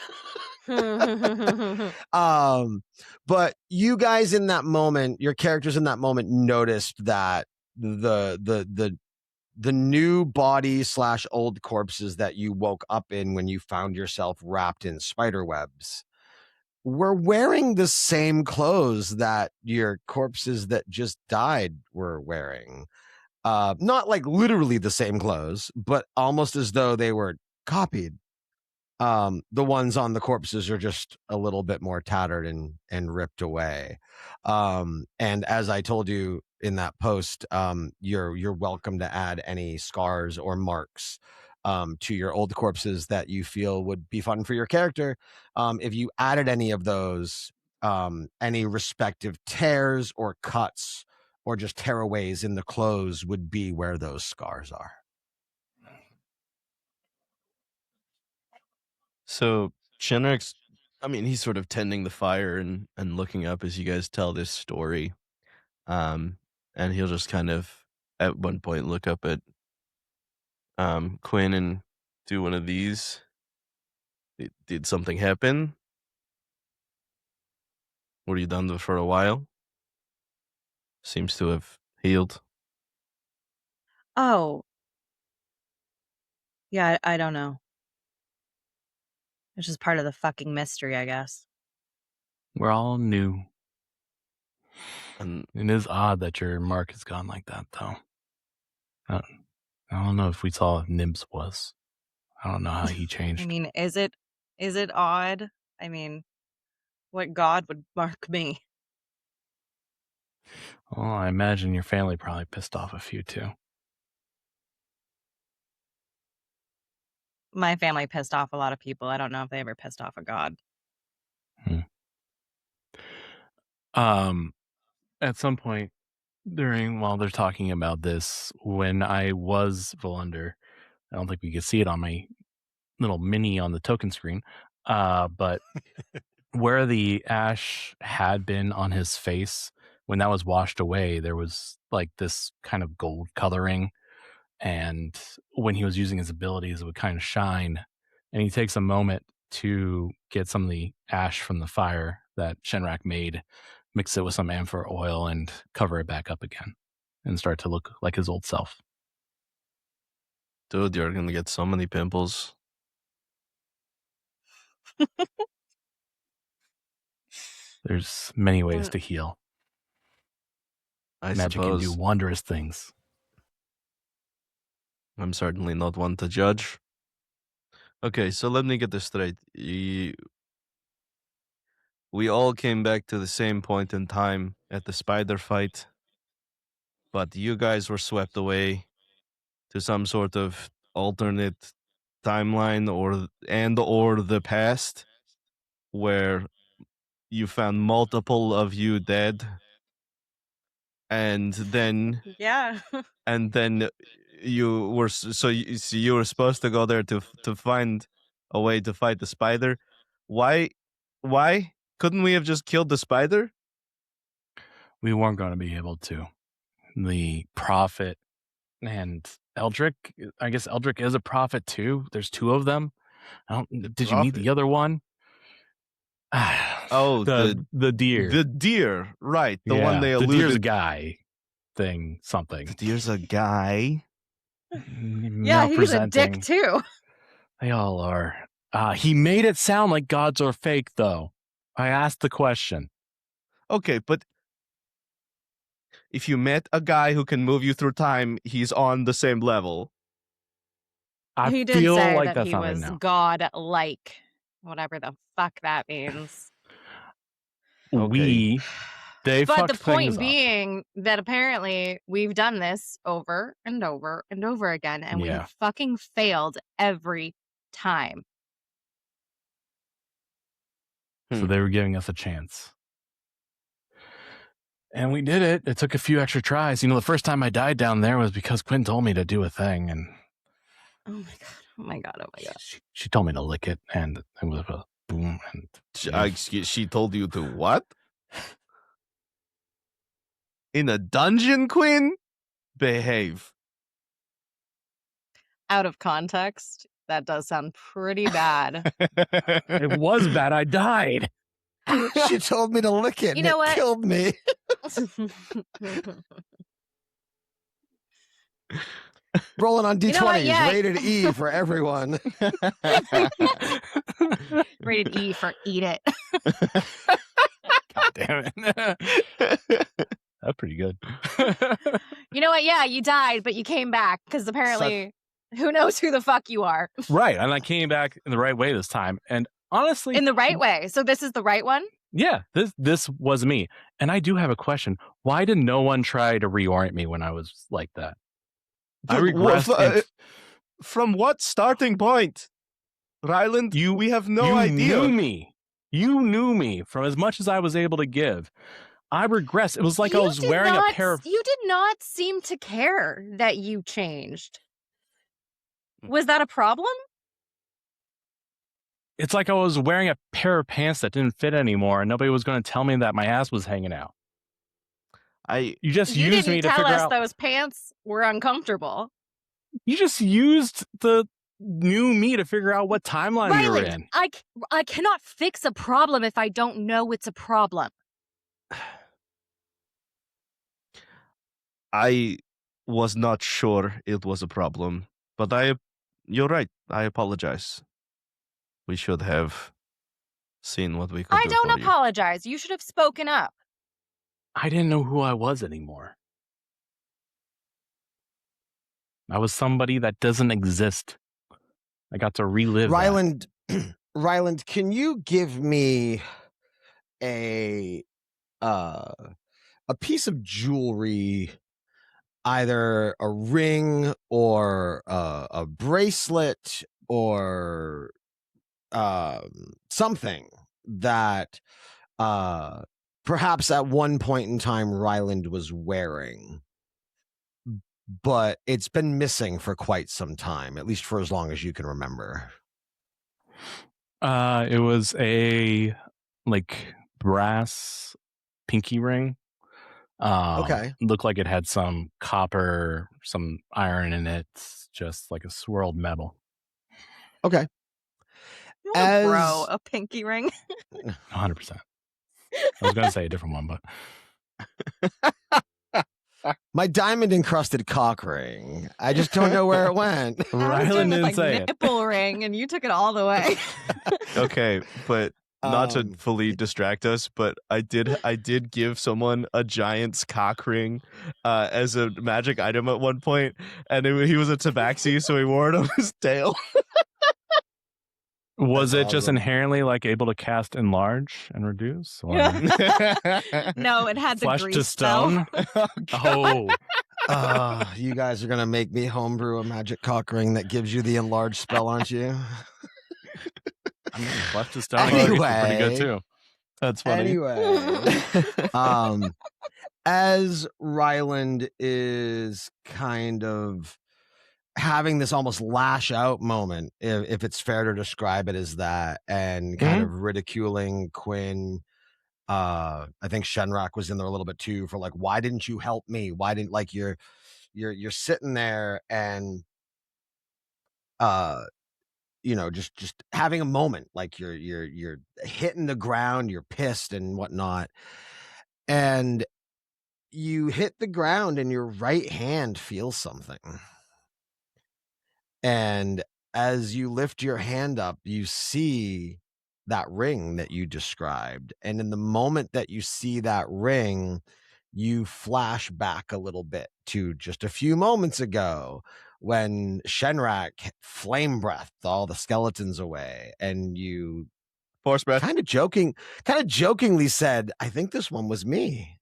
But you guys in that moment, your characters in that moment noticed that the new body / old corpses that you woke up in when you found yourself wrapped in spider webs were wearing the same clothes that your corpses that just died were wearing. Not like literally the same clothes, but almost as though they were copied. The ones on the corpses are just a little bit more tattered and ripped away. And as I told you in that post, you're welcome to add any scars or marks to your old corpses that you feel would be fun for your character. If you added any of those, any respective tears or cuts or just tearaways in the clothes would be where those scars are. So Shenrik's, he's sort of tending the fire and looking up as you guys tell this story. And he'll just kind of at one point look up at Quinn and do one of these. Did something happen? Were you done for a while? Seems to have healed. Oh. Yeah, I don't know. It's just part of the fucking mystery, I guess. We're all new. And it is odd that your mark has gone like that, though. I don't know if we saw if Nibs was. I don't know how he changed. Is it odd? What god would mark me? Well, I imagine your family probably pissed off a few, too. My family pissed off a lot of people. I don't know if they ever pissed off a god. At some point while they're talking about this, when I was Vaelmyr, I don't think we could see it on my little mini on the token screen, but where the ash had been on his face, when that was washed away, there was like this kind of gold coloring, and when he was using his abilities, it would kind of shine, and he takes a moment to get some of the ash from the fire that Shenrak made, mix it with some amphor oil, and cover it back up again and start to look like his old self. Dude, you're going to get so many pimples. There's many ways to heal. Magic can do wondrous things. I'm certainly not one to judge. Okay, so let me get this straight. We all came back to the same point in time at the spider fight, but you guys were swept away to some sort of alternate timeline or the past, where you found multiple of you dead, and then Yeah. and then you were you were supposed to go there to find a way to fight the spider. Why couldn't we have just killed the spider? We weren't going to be able to. The prophet and Eldrick, I guess Eldrick is a prophet too. There's two of them. Did you meet the other one? Oh, the deer. The deer, right. The one they alluded. The deer's a guy thing, something. The deer's a guy? Yeah, he's a dick too. They all are. He made it sound like gods are fake, though. I asked the question. Okay, but if you met a guy who can move you through time, he's on the same level. I He did feel say like that that's he not right was now. god-like, whatever the fuck that means. Okay. They But the fucked things point up. being that apparently we've done this over and over and over again, and we Yeah. have fucking failed every time. So they were giving us a chance. And we did it. It took a few extra tries. The first time I died down there was because Quinn told me to do a thing, and Oh my god! Oh my god! Oh my god! she told me to lick it, and it was a boom. And She told you to what? In a dungeon, Quinn? Behave. Out of context, that does sound pretty bad. it was bad. I died. She told me to lick it, You and know it what? killed me. Rolling on D20s, You know what? Yeah. rated E for everyone. Rated E for eat it. God damn it. That's pretty good. You know what? Yeah, you died, but you came back because apparently, who knows who the fuck you are? Right. And I came back in the right way this time. And honestly, In the right way. So this is the right one? yeah, this was me. And I do have a question. Why did no one try to reorient me when I was like that? I regressed. From what starting point? Ryland, we have no idea. You knew me from as much as I was able to give. I regressed. It was like I was wearing a pair of... You did not seem to care that you changed. Was that a problem? It's like I was wearing a pair of pants that didn't fit anymore, and nobody was going to tell me that my ass was hanging out. You just used me to figure out... You didn't tell us those pants were uncomfortable. You just used the new me to figure out what timeline we were in. I cannot fix a problem if I don't know it's a problem. I was not sure it was a problem, but you're right. I apologize. We should have seen what we could do. I don't apologize. You should have spoken up. I didn't know who I was anymore. I was somebody that doesn't exist. I got to relive Ryland, Ryland, can you give me a piece of jewelry, either a ring or a bracelet or something that perhaps at one point in time Ryland was wearing, but it's been missing for quite some time, at least for as long as you can remember. It was a brass pinky ring. Okay. Looked like it had some copper, some iron in it, just like a swirled metal. Okay. Bro, a pinky ring. 100%. I was going to say a different one, but my diamond encrusted cock ring. I just don't know where it went. Ryland didn't say it. Nipple ring, and you took it all the way. Okay, but not to fully distract us, but I did give someone a giant's cock ring as a magic item at one point, and he was a tabaxi, so he wore it on his tail. Was That's it just awesome. inherently able to cast enlarge and reduce? Or No, it had the flesh grease to stone? You guys are gonna make me homebrew a magic cock ring that gives you the enlarged spell, aren't you? I mean, flesh to stone Anyway. pretty good too. That's funny. Anyway, as Ryland is kind of having this almost lash out moment, if it's fair to describe it as that, and kind of ridiculing Quinn. I think Shenrak was in there a little bit too for why didn't you help me? Why didn't you're sitting there and just having a moment, you're hitting the ground, you're pissed and whatnot, and you hit the ground and your right hand feels something. And as you lift your hand up, you see that ring that you described. And in the moment that you see that ring, you flash back a little bit to just a few moments ago when Shenrak flame breathed all the skeletons away, and you Force breath. kind of jokingly said, "I think this one was me."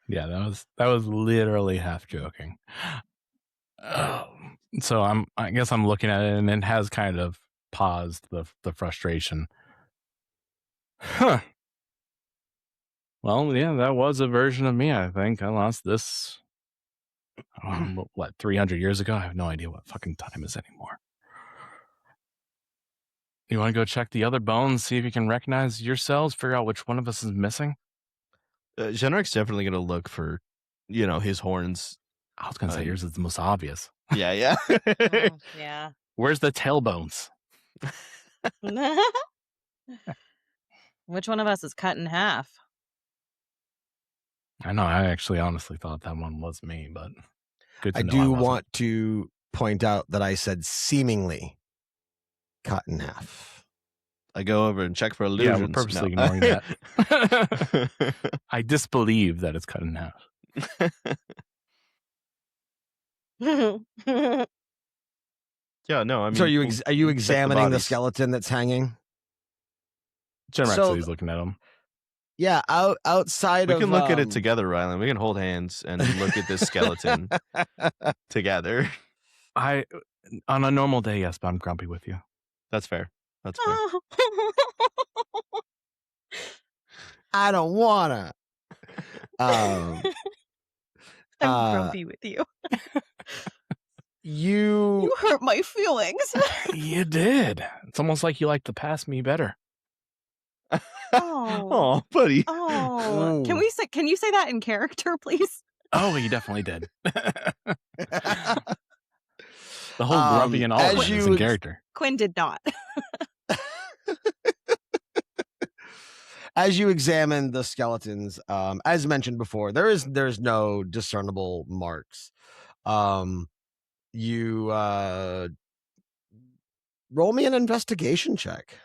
Yeah, that was literally half joking. So I guess I'm looking at it, and it has kind of paused the frustration. Huh. Well, yeah, that was a version of me, I think. I lost this, 300 years ago? I have no idea what fucking time is anymore. You want to go check the other bones, see if you can recognize yourselves, figure out which one of us is missing? Genric's definitely going to look for, his horns. I was going to say yours is the most obvious. Yeah. Yeah. Where's the tailbones? Which one of us is cut in half? I know. I actually honestly thought that one was me, but good to I know do wasn't. want to point out that I said seemingly cut in half. I go over and check for illusions. Yeah, we're purposely ignoring that. I disbelieve that it's cut in half. Yeah, no, I mean... So are you examining the bodies. skeleton that's hanging? Genrex So- said he's looking at him. Yeah, outside We of... can look at it together, Ryland. We can hold hands and look at this skeleton together. On a normal day, yes, but I'm grumpy with you. That's fair. That's fair. I don't wanna. I'm grumpy with you. You hurt my feelings. You did. It's almost like you like to pass me better. Oh, buddy. Oh, Ooh. Can you say that in character, please? Oh, you definitely did. The whole grumpy and all as of it is you in character. Quinn did not. as you examine the skeletons, as mentioned before, there's no discernible marks. You roll me an investigation check.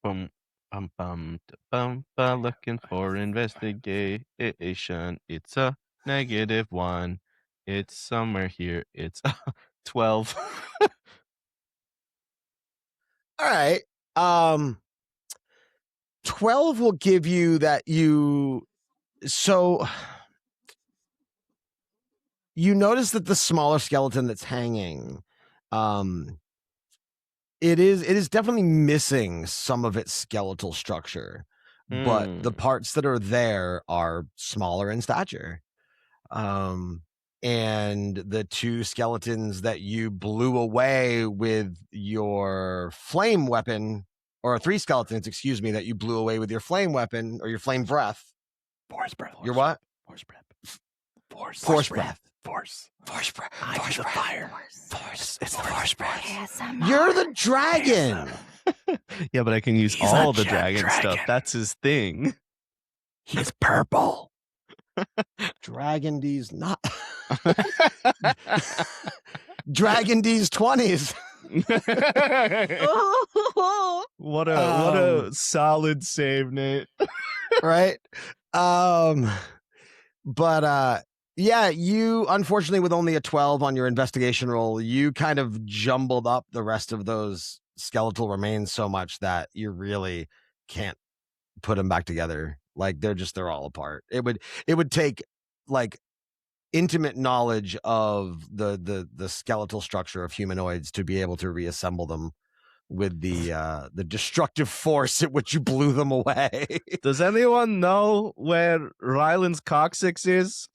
Bum, bum, bum, bum, bum, looking for investigation. It's a -1. It's somewhere here. It's 12. All right. 12 will give you that so you notice that the smaller skeleton that's hanging, it is definitely missing some of its skeletal structure, but the parts that are there are smaller in stature. And the two skeletons that you blew away with your flame weapon, or 3 skeletons, excuse me, that you blew away with your flame weapon or your flame breath. Force breath. Your what? Force breath. Force breath. Force. Force breath. I Force do the breath. fire. Force. It's the force breath. You're the dragon. Yeah, but I can use He's all a the jet dragon stuff. dragon. That's his thing. He's purple. Dragon D's not. Dragon D's 20s. What a solid save, Nate. Right? But yeah, you unfortunately, with only a 12 on your investigation roll, you kind of jumbled up the rest of those skeletal remains so much that you really can't put them back together. Like they're all apart. It would take like intimate knowledge of the skeletal structure of humanoids to be able to reassemble them with the destructive force at which you blew them away. Does anyone know where Ryland's coccyx is?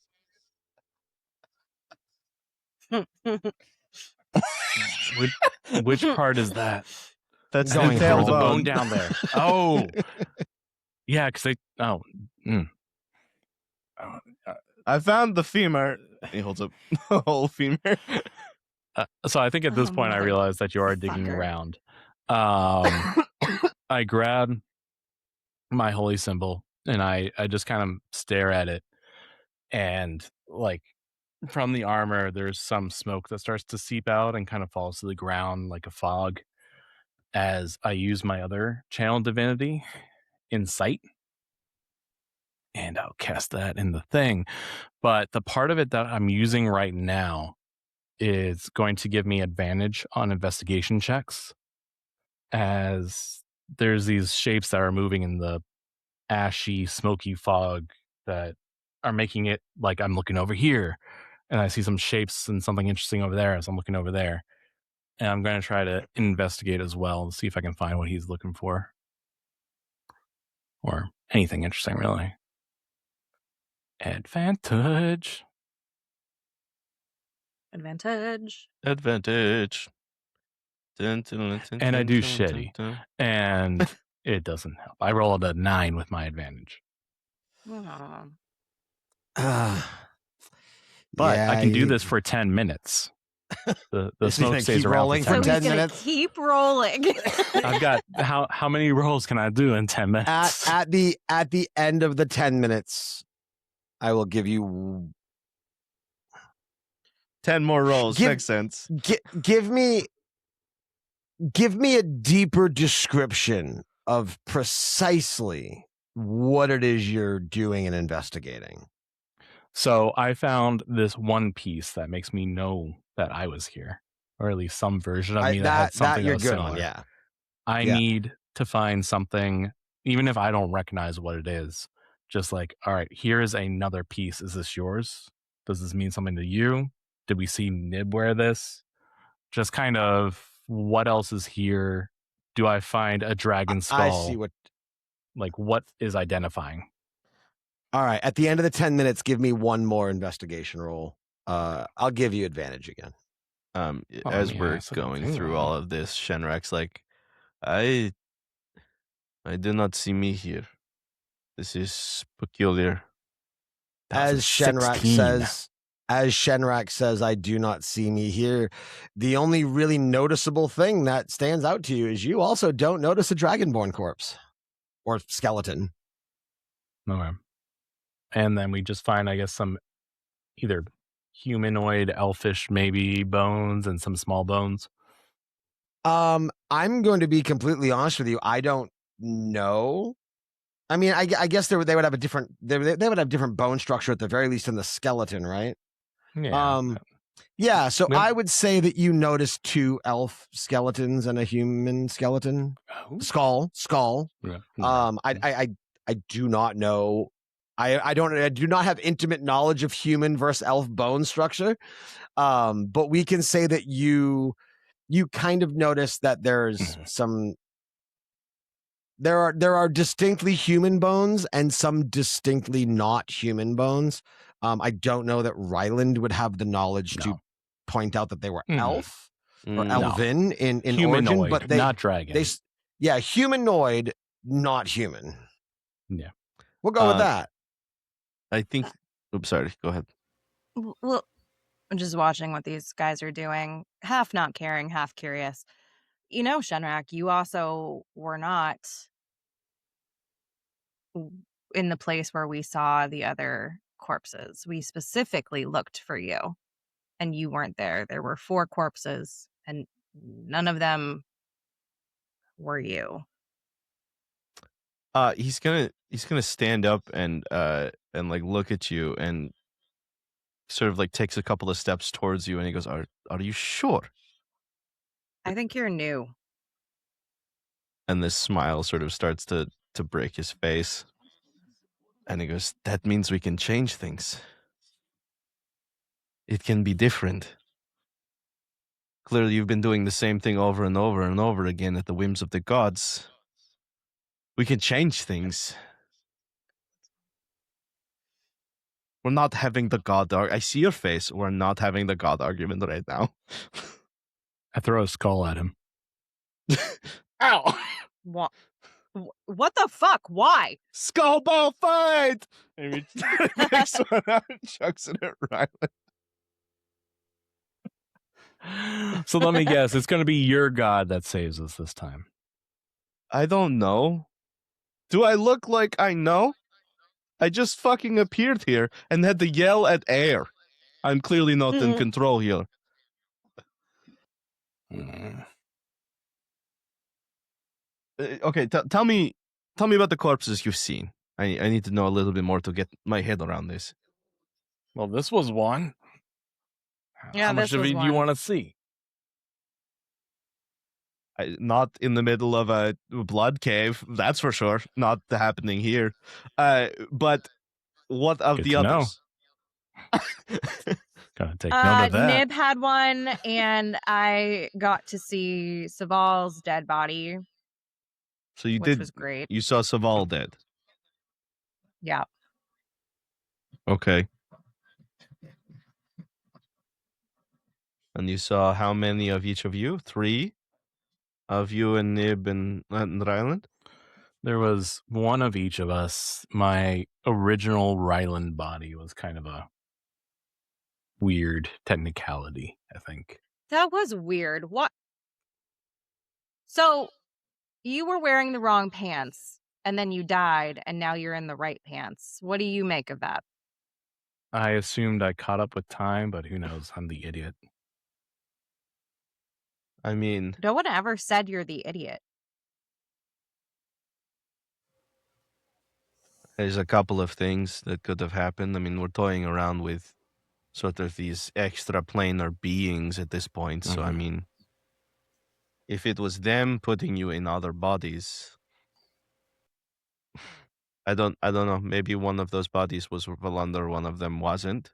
Which part is that? That's Going the There was a tailbone. bone down there. Oh. Yeah, because they... Oh. I found the femur. He holds up the whole femur. So I think at this Oh, point I mother realized that you are digging fucker. around. I grab my holy symbol and I just kind of stare at it, and like from the armor there's some smoke that starts to seep out and kind of falls to the ground like a fog as I use my other channel divinity, Insight, and I'll cast that in the thing. But the part of it that I'm using right now is going to give me advantage on investigation checks, as there's these shapes that are moving in the ashy, smoky fog that are making it like I'm looking over here, and I see some shapes and something interesting over there as I'm looking over there. And I'm going to try to investigate as well and see if I can find what he's looking for. Or anything interesting, really. Advantage. Advantage. Advantage. Dun, dun, dun, dun, And I dun, do dun, shitty. dun, dun. And it doesn't help. I rolled a 9 with my advantage. Aw. But Yeah, I can do this for 10 minutes. The Is he smoke gonna stays keep around rolling for for So 10 he's 10 gonna minutes? keep rolling. I've got how many rolls can I do in 10 minutes? At the end of the 10 minutes, I will give you 10 more rolls. Give- Makes sense. give me a deeper description of precisely what it is you're doing and investigating. So I found this one piece that makes me know that I was here, or at least some version of me that had something that you're was good similar. on, yeah. I Yeah. need to find something, even if I don't recognize what it is. Just like, all right, here is another piece. Is this yours? Does this mean something to you? Did we see Nib wear this? Just kind of what else is here? Do I find a dragon skull? I see what. Like, what is identifying? All right. At the end of the 10 minutes, give me one more investigation roll. I'll give you advantage again. As yeah, we're I said I going do through that. all of this, Shenrak's like, I do not see me here. This is peculiar. That was As Shenrak 16. says, I do not see me here. The only really noticeable thing that stands out to you is you also don't notice a dragonborn corpse or skeleton. Okay. And then we just find, I guess, some either humanoid, elfish, maybe bones and some small bones. I'm going to be completely honest with you. I don't know. I mean, I guess they would have a different they would have different bone structure at the very least in the skeleton, right? Yeah. Yeah. So We have- I would say that you noticed 2 elf skeletons and a human skeleton. Oh. Skull. Yeah. I do not know. I do not have intimate knowledge of human versus elf bone structure. But we can say that you kind of notice that there's some. There are distinctly human bones and some distinctly not human bones. I don't know that Ryland would have the knowledge to point out that they were elf or elven in humanoid, origin, but they not dragon. Humanoid, not human. Yeah, we'll go with that. I think. Oops, sorry. Go ahead. Well, I'm just watching what these guys are doing, half not caring, half curious. You know, Shenrak, you also were not in the place where we saw the other corpses. We specifically looked for you, and you weren't there. There were 4 corpses, and none of them were you. He's gonna stand up and like look at you and sort of like takes a couple of steps towards you and he goes, Are you sure? I think you're new. And this smile sort of starts to break his face. And he goes, That means we can change things. It can be different. Clearly you've been doing the same thing over and over and over again at the whims of the gods. We can change things. We're not having the god I see your face. We're not having the god argument right now. I throw a skull at him. Ow! What the fuck? Why? Skull ball fight! And he picks one out and chucks it at Ryland. So let me guess, it's going to be your god that saves us this time. I don't know. Do I look like I know? I just fucking appeared here and had to yell at air. I'm clearly not in control here. Okay, tell me about the corpses you've seen. I need to know a little bit more to get my head around this. Well, this was one. Yeah, How much this of was it do you one. want to see? Not in the middle of a blood cave, that's for sure. Not happening here. But what of Good the to know. others? Gotta take note of that. Nib had one, and I got to see Saval's dead body, So you which did. was great. You saw Saval dead. Yeah. Okay. And you saw how many of each of you? 3 of you and Nib and Ryland? There was one of each of us. My original Ryland body was kind of a weird technicality, I think. That was weird. What? So you were wearing the wrong pants, and then you died, and now you're in the right pants. What do you make of that? I assumed I caught up with time, but who knows? I'm the idiot. I mean, No one ever said you're the idiot. there's a couple of things that could have happened. I mean, we're toying around with sort of these extra planar beings at this point. So, I Mhm. mean, if it was them putting you in other bodies, I don't know. Maybe one of those bodies was Valander, one of them wasn't.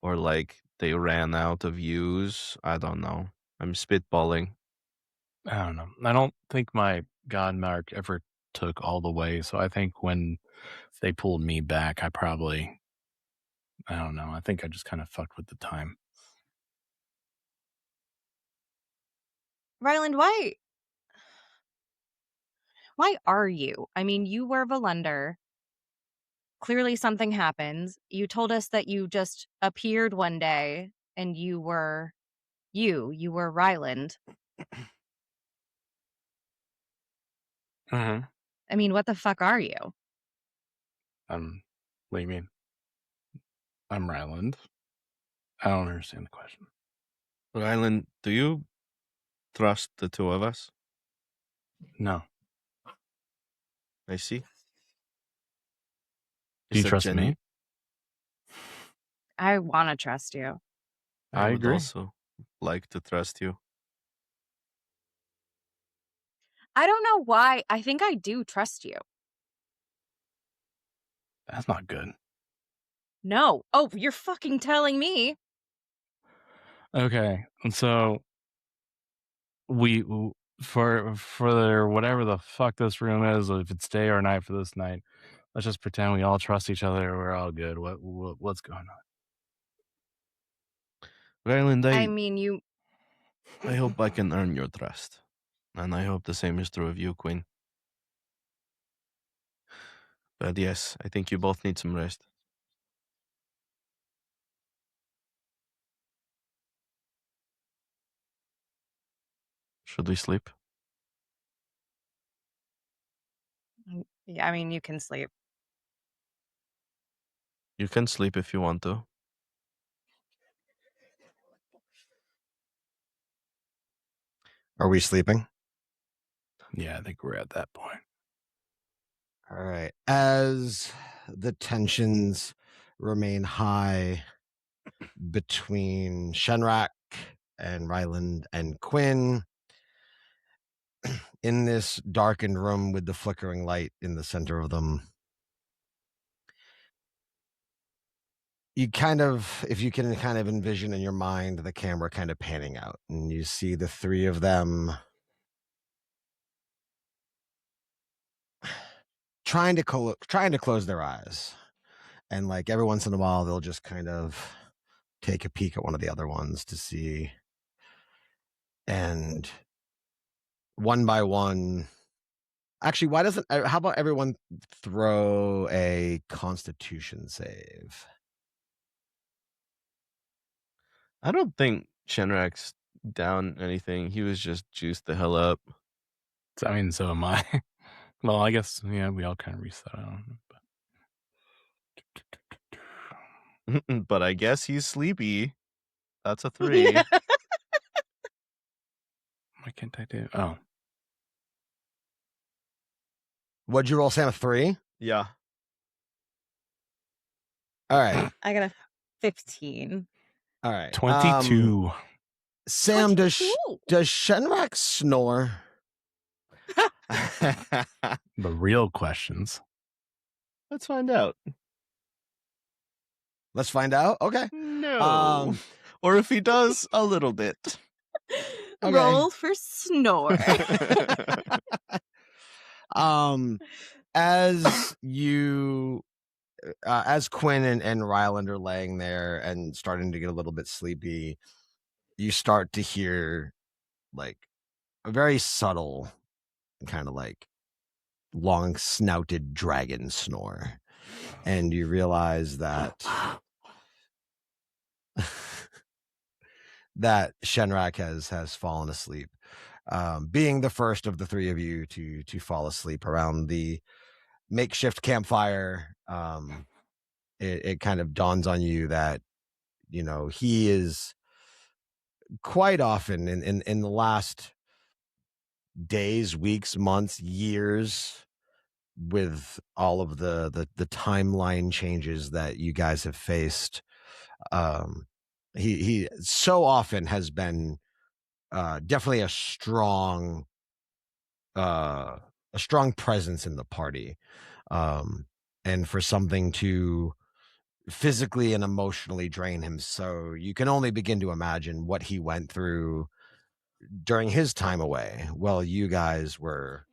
Or like they ran out of use. I don't know. I'm spitballing. I don't know. I don't think my God mark ever took all the way. So I think when they pulled me back, I don't know. I think I just kind of fucked with the time. Ryland, why are you? I mean, you were Valander. Clearly something happens. You told us that you just appeared one day and you were Ryland. Mm-hmm. I mean, what the fuck are you? What do you mean? I'm Ryland. I don't understand the question. Ryland, do you trust the 2 of us? No. I see. Do you that trust me? I want to trust you. I would agree. also like to trust you. I don't know why. I think I do trust you. That's not good. No. Oh, you're fucking telling me. Okay. And so for whatever the fuck this room is, if it's day or night for this night, let's just pretend we all trust each other. We're all good. What's going on? Ryland, I mean, I hope I can earn your trust. And I hope the same is true of you, Quinn. But yes, I think you both need some rest. Should we sleep? yeah, I mean, you can sleep. You can sleep if you want to. Are we sleeping? Yeah, I think we're at that point. All right. As the tensions remain high between Shenrak and Ryland and Quinn, in this darkened room with the flickering light in the center of them, you kind of, if you can kind of envision in your mind the camera kind of panning out, and you see the 3 of them trying to close their eyes, and like every once in a while they'll just kind of take a peek at one of the other ones to see, and one by one, actually, how about everyone throw a Constitution save? I don't think Shenrak's down anything. He was just juiced the hell up. I mean, so am I. Well, I guess, yeah, we all kind of reset. I don't know. But I guess he's sleepy. That's a 3. Why can't I do? Oh, What'd you roll, Sam? A 3? Yeah. All right. I got a 15. All right. 22. Sam, does 22. Shenrak snore? The real questions. Let's find out. Let's find out. Okay. No. Or if he does, a little bit. Okay. Roll for snore. As you as Quinn and Ryland are laying there and starting to get a little bit sleepy, you start to hear like a very subtle kind of like long snouted dragon snore, and you realize that that Shenrak has fallen asleep, being the first of the three of you to fall asleep around the makeshift campfire. It kind of dawns on you that he is quite often in the last days, weeks, months, years, with all of the timeline changes that you guys have faced, he so often has been definitely a strong presence in the party, and for something to physically and emotionally drain him, so you can only begin to imagine what he went through during his time away while you guys were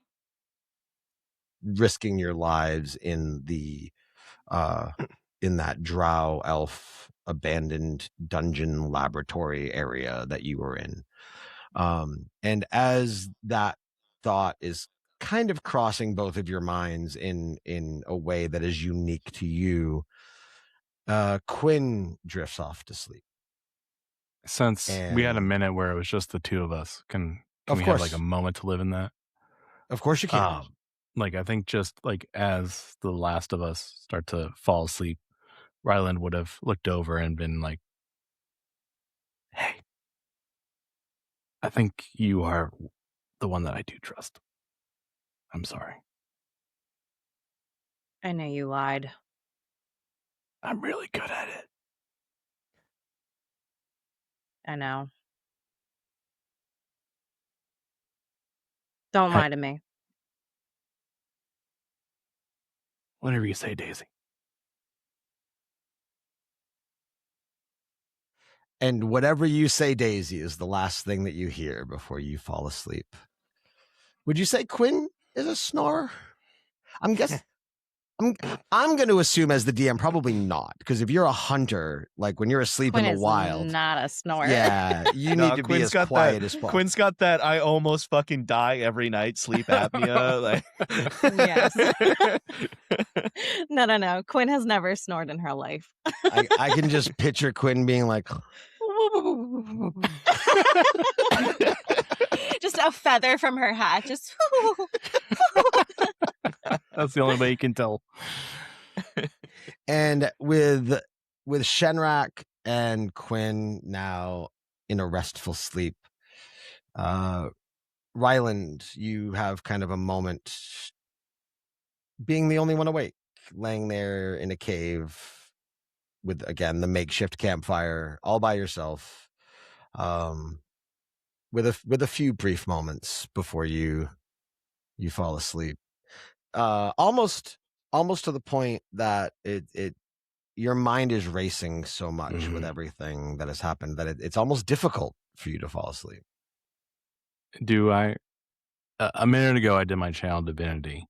risking your lives in that drow elf abandoned dungeon laboratory area that you were in. And as that thought is kind of crossing both of your minds in a way that is unique to you, Quinn drifts off to sleep. Since we had a And- minute where it was just the two of us, can Of we have like course. a moment to live in that? Of course you can. Like I think just like as the last of us start to fall asleep, Ryland would have looked over and been like, "Hey, I think you are the one that I do trust. I'm sorry. I know you lied. I'm really good at it." I know. Don't Hey. lie to me. Whatever you say, Daisy. And whatever you say, Daisy, is the last thing that you hear before you fall asleep. Would you say Quinn is a snorer? I'm going to assume as the DM probably not, because if you're a hunter, like when you're asleep Quinn in the is wild, not a snorer. yeah, you need to be as quiet as possible. Quinn's got that I almost fucking die every night sleep apnea. Like Yes. No. Quinn has never snored in her life. I can just picture Quinn being like, Just a feather from her hat. Just That's the only way you can tell. and with Shenrak and Quinn now in a restful sleep, Ryland, you have kind of a moment being the only one awake, laying there in a cave with, again, the makeshift campfire all by yourself, with a few brief moments before you fall asleep, almost to the point that your mind is racing so much with everything that has happened that it's almost difficult for you to fall asleep. Do I? A minute ago, I did my channel divinity,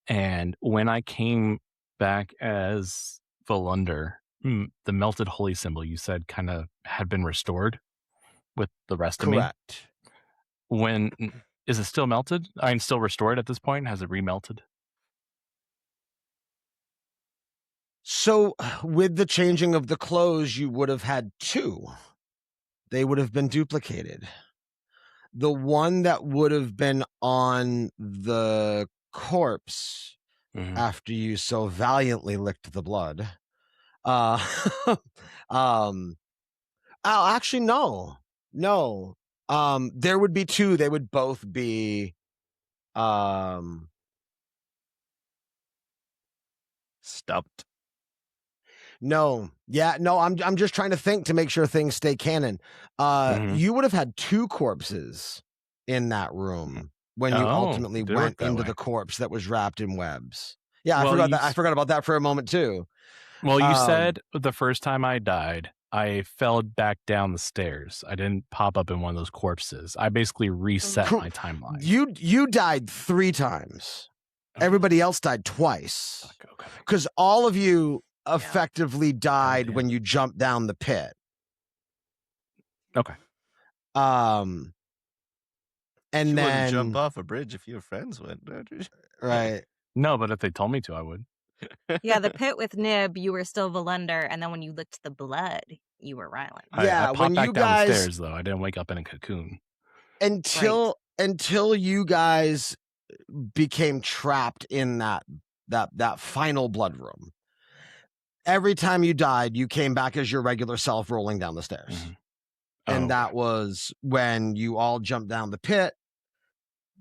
and when I came back as Vaelmyr, the melted holy symbol you said kind of had been restored with the rest of me. Correct. When is it still melted? I'm still restored at this point. Has it remelted? So with the changing of the clothes, you would have had two. They would have been duplicated. The one that would have been on the corpse after you so valiantly licked the blood. Actually, no. There would be two. They would both be, stumped. No. Yeah, no, I'm just trying to think to make sure things stay canon. You would have had 2 corpses in that room when you ultimately did work went that into way. the corpse that was wrapped in webs. Yeah, Well, I forgot about that for a moment too. Well, you said the first time I died, I fell back down the stairs. I didn't pop up in one of those corpses. I basically reset my timeline. You died 3 times. Everybody else died twice. Okay. Because all of you effectively died when you jumped down the pit. Okay. And you then wouldn't jump off a bridge if your friends would. Right. No, but if they told me to, I would. Yeah, the pit with Nib, you were still Vaelmyr, and then when you licked the blood, you were Ryland. Yeah, I popped when back you down guys the stairs, though. I didn't wake up in a cocoon. until you guys became trapped in that final blood room. Every time you died, you came back as your regular self rolling down the stairs. And that was when you all jumped down the pit.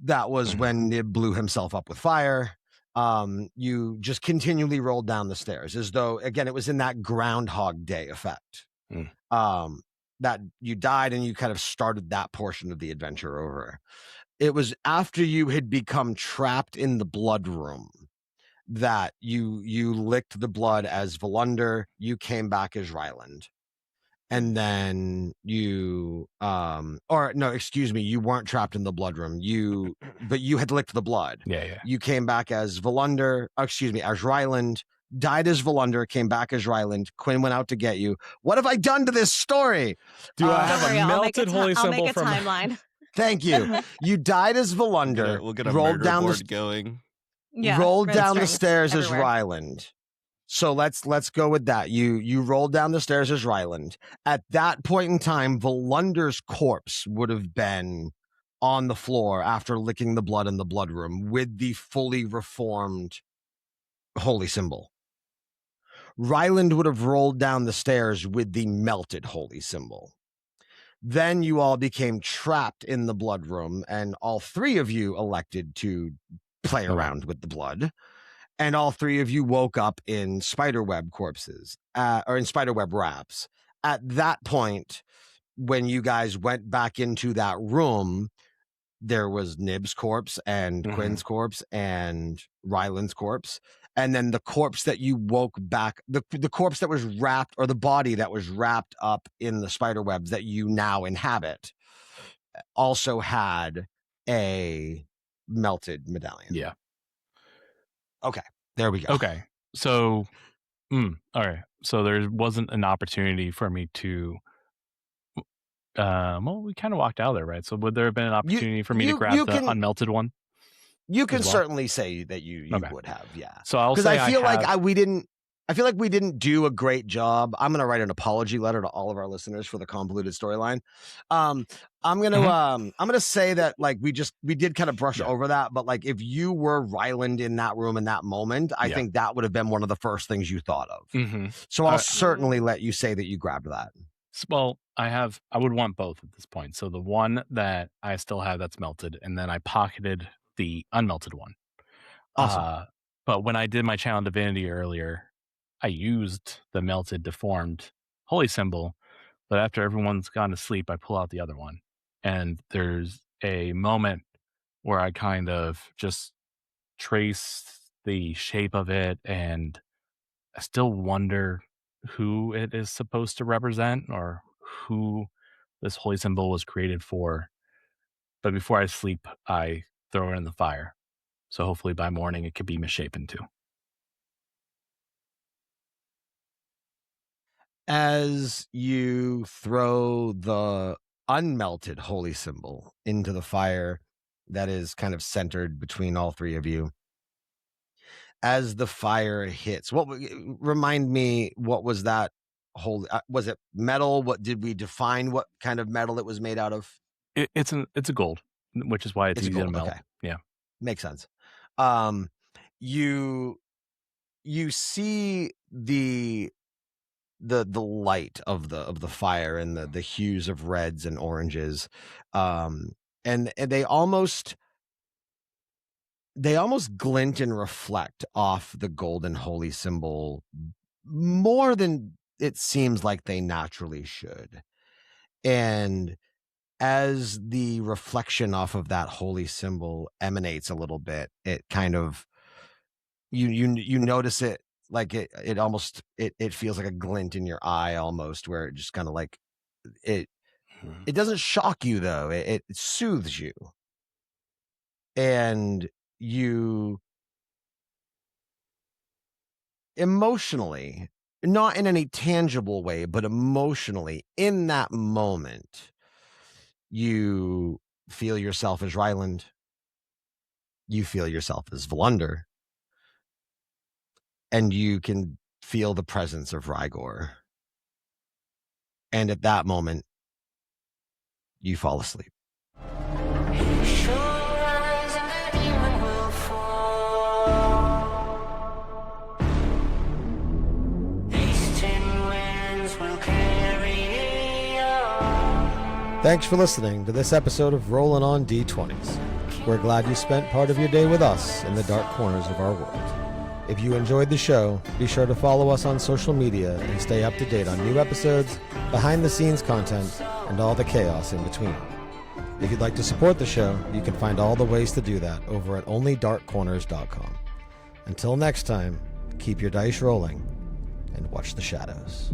That was when Nib blew himself up with fire. You just continually rolled down the stairs as though, again, it was in that Groundhog Day effect. That you died and you kind of started that portion of the adventure over. It was after you had become trapped in the blood room that you licked the blood as Vaelmyr, you came back as Ryland. And then you or no, excuse me, you weren't trapped in the blood room. But you had licked the blood. Yeah. You came back as Vaelmyr, as Ryland, died as Vaelmyr, came back as Ryland. Quinn went out to get you. What have I done to this story? Do I have a melted holy symbol I'll make a from timeline. Thank you. You died as Vaelmyr. We'll get a rolled murder down board the going. Yeah, rolled down the strings stairs as everywhere. Ryland. So let's go with that. You rolled down the stairs as Ryland. At that point in time, Vaelmyr's corpse would have been on the floor after licking the blood in the blood room with the fully reformed holy symbol. Ryland would have rolled down the stairs with the melted holy symbol. Then you all became trapped in the blood room, and all 3 of you elected to play around with the blood. And all 3 of you woke up in spiderweb corpses, or in spiderweb wraps. At that point, when you guys went back into that room, there was Nib's corpse and Quinn's corpse and Ryland's corpse. And then the corpse that you woke back, the corpse that was wrapped, or the body that was wrapped up in the spiderwebs that you now inhabit, also had a melted medallion. Yeah. Okay. There we go. Okay. So, all right. So there wasn't an opportunity for me to. Well, we kind of walked out of there, right? So would there have been an opportunity for me to grab the unmelted one? You can certainly say that you would have, yeah. So I'll say because I feel like we didn't do a great job. I'm going to write an apology letter to all of our listeners for the convoluted storyline. I'm going to say that like we did kind of brush over that, but like if you were Ryland in that room in that moment, I think that would have been one of the first things you thought of. So I'll certainly let you say that you grabbed that. Well, I would want both at this point. So the one that I still have that's melted, and then I pocketed the unmelted one. Awesome. But when I did my channel divinity earlier, I used the melted deformed holy symbol, but after everyone's gone to sleep, I pull out the other one. And there's a moment where I kind of just trace the shape of it, and I still wonder who it is supposed to represent or who this holy symbol was created for. But before I sleep, I throw it in the fire. So hopefully by morning it could be misshapen too. As you throw the unmelted holy symbol into the fire that is kind of centered between all 3 of you, as the fire hits, remind me, what was that holy? Was it metal? What did we define? What kind of metal it was made out of? It's a gold, which is why it's easy to melt. Okay. Yeah, makes sense. You see the light of the fire and the hues of reds and oranges, and they almost glint and reflect off the golden holy symbol more than it seems like they naturally should. And as the reflection off of that holy symbol emanates a little bit, it kind of you notice it, like it almost it feels like a glint in your eye almost, where it just kind of like it doesn't shock you though, it soothes you, and you emotionally, not in any tangible way, but emotionally in that moment, you feel yourself as Ryland, you feel yourself as Vaelmyr, and you can feel the presence of Rygor. And at that moment, you fall asleep. Thanks for listening to this episode of Rollin' on D20s. We're glad you spent part of your day with us in the dark corners of our world. If you enjoyed the show, be sure to follow us on social media and stay up to date on new episodes, behind-the-scenes content, and all the chaos in between. If you'd like to support the show, you can find all the ways to do that over at onlydarkcorners.com. Until next time, keep your dice rolling and watch the shadows.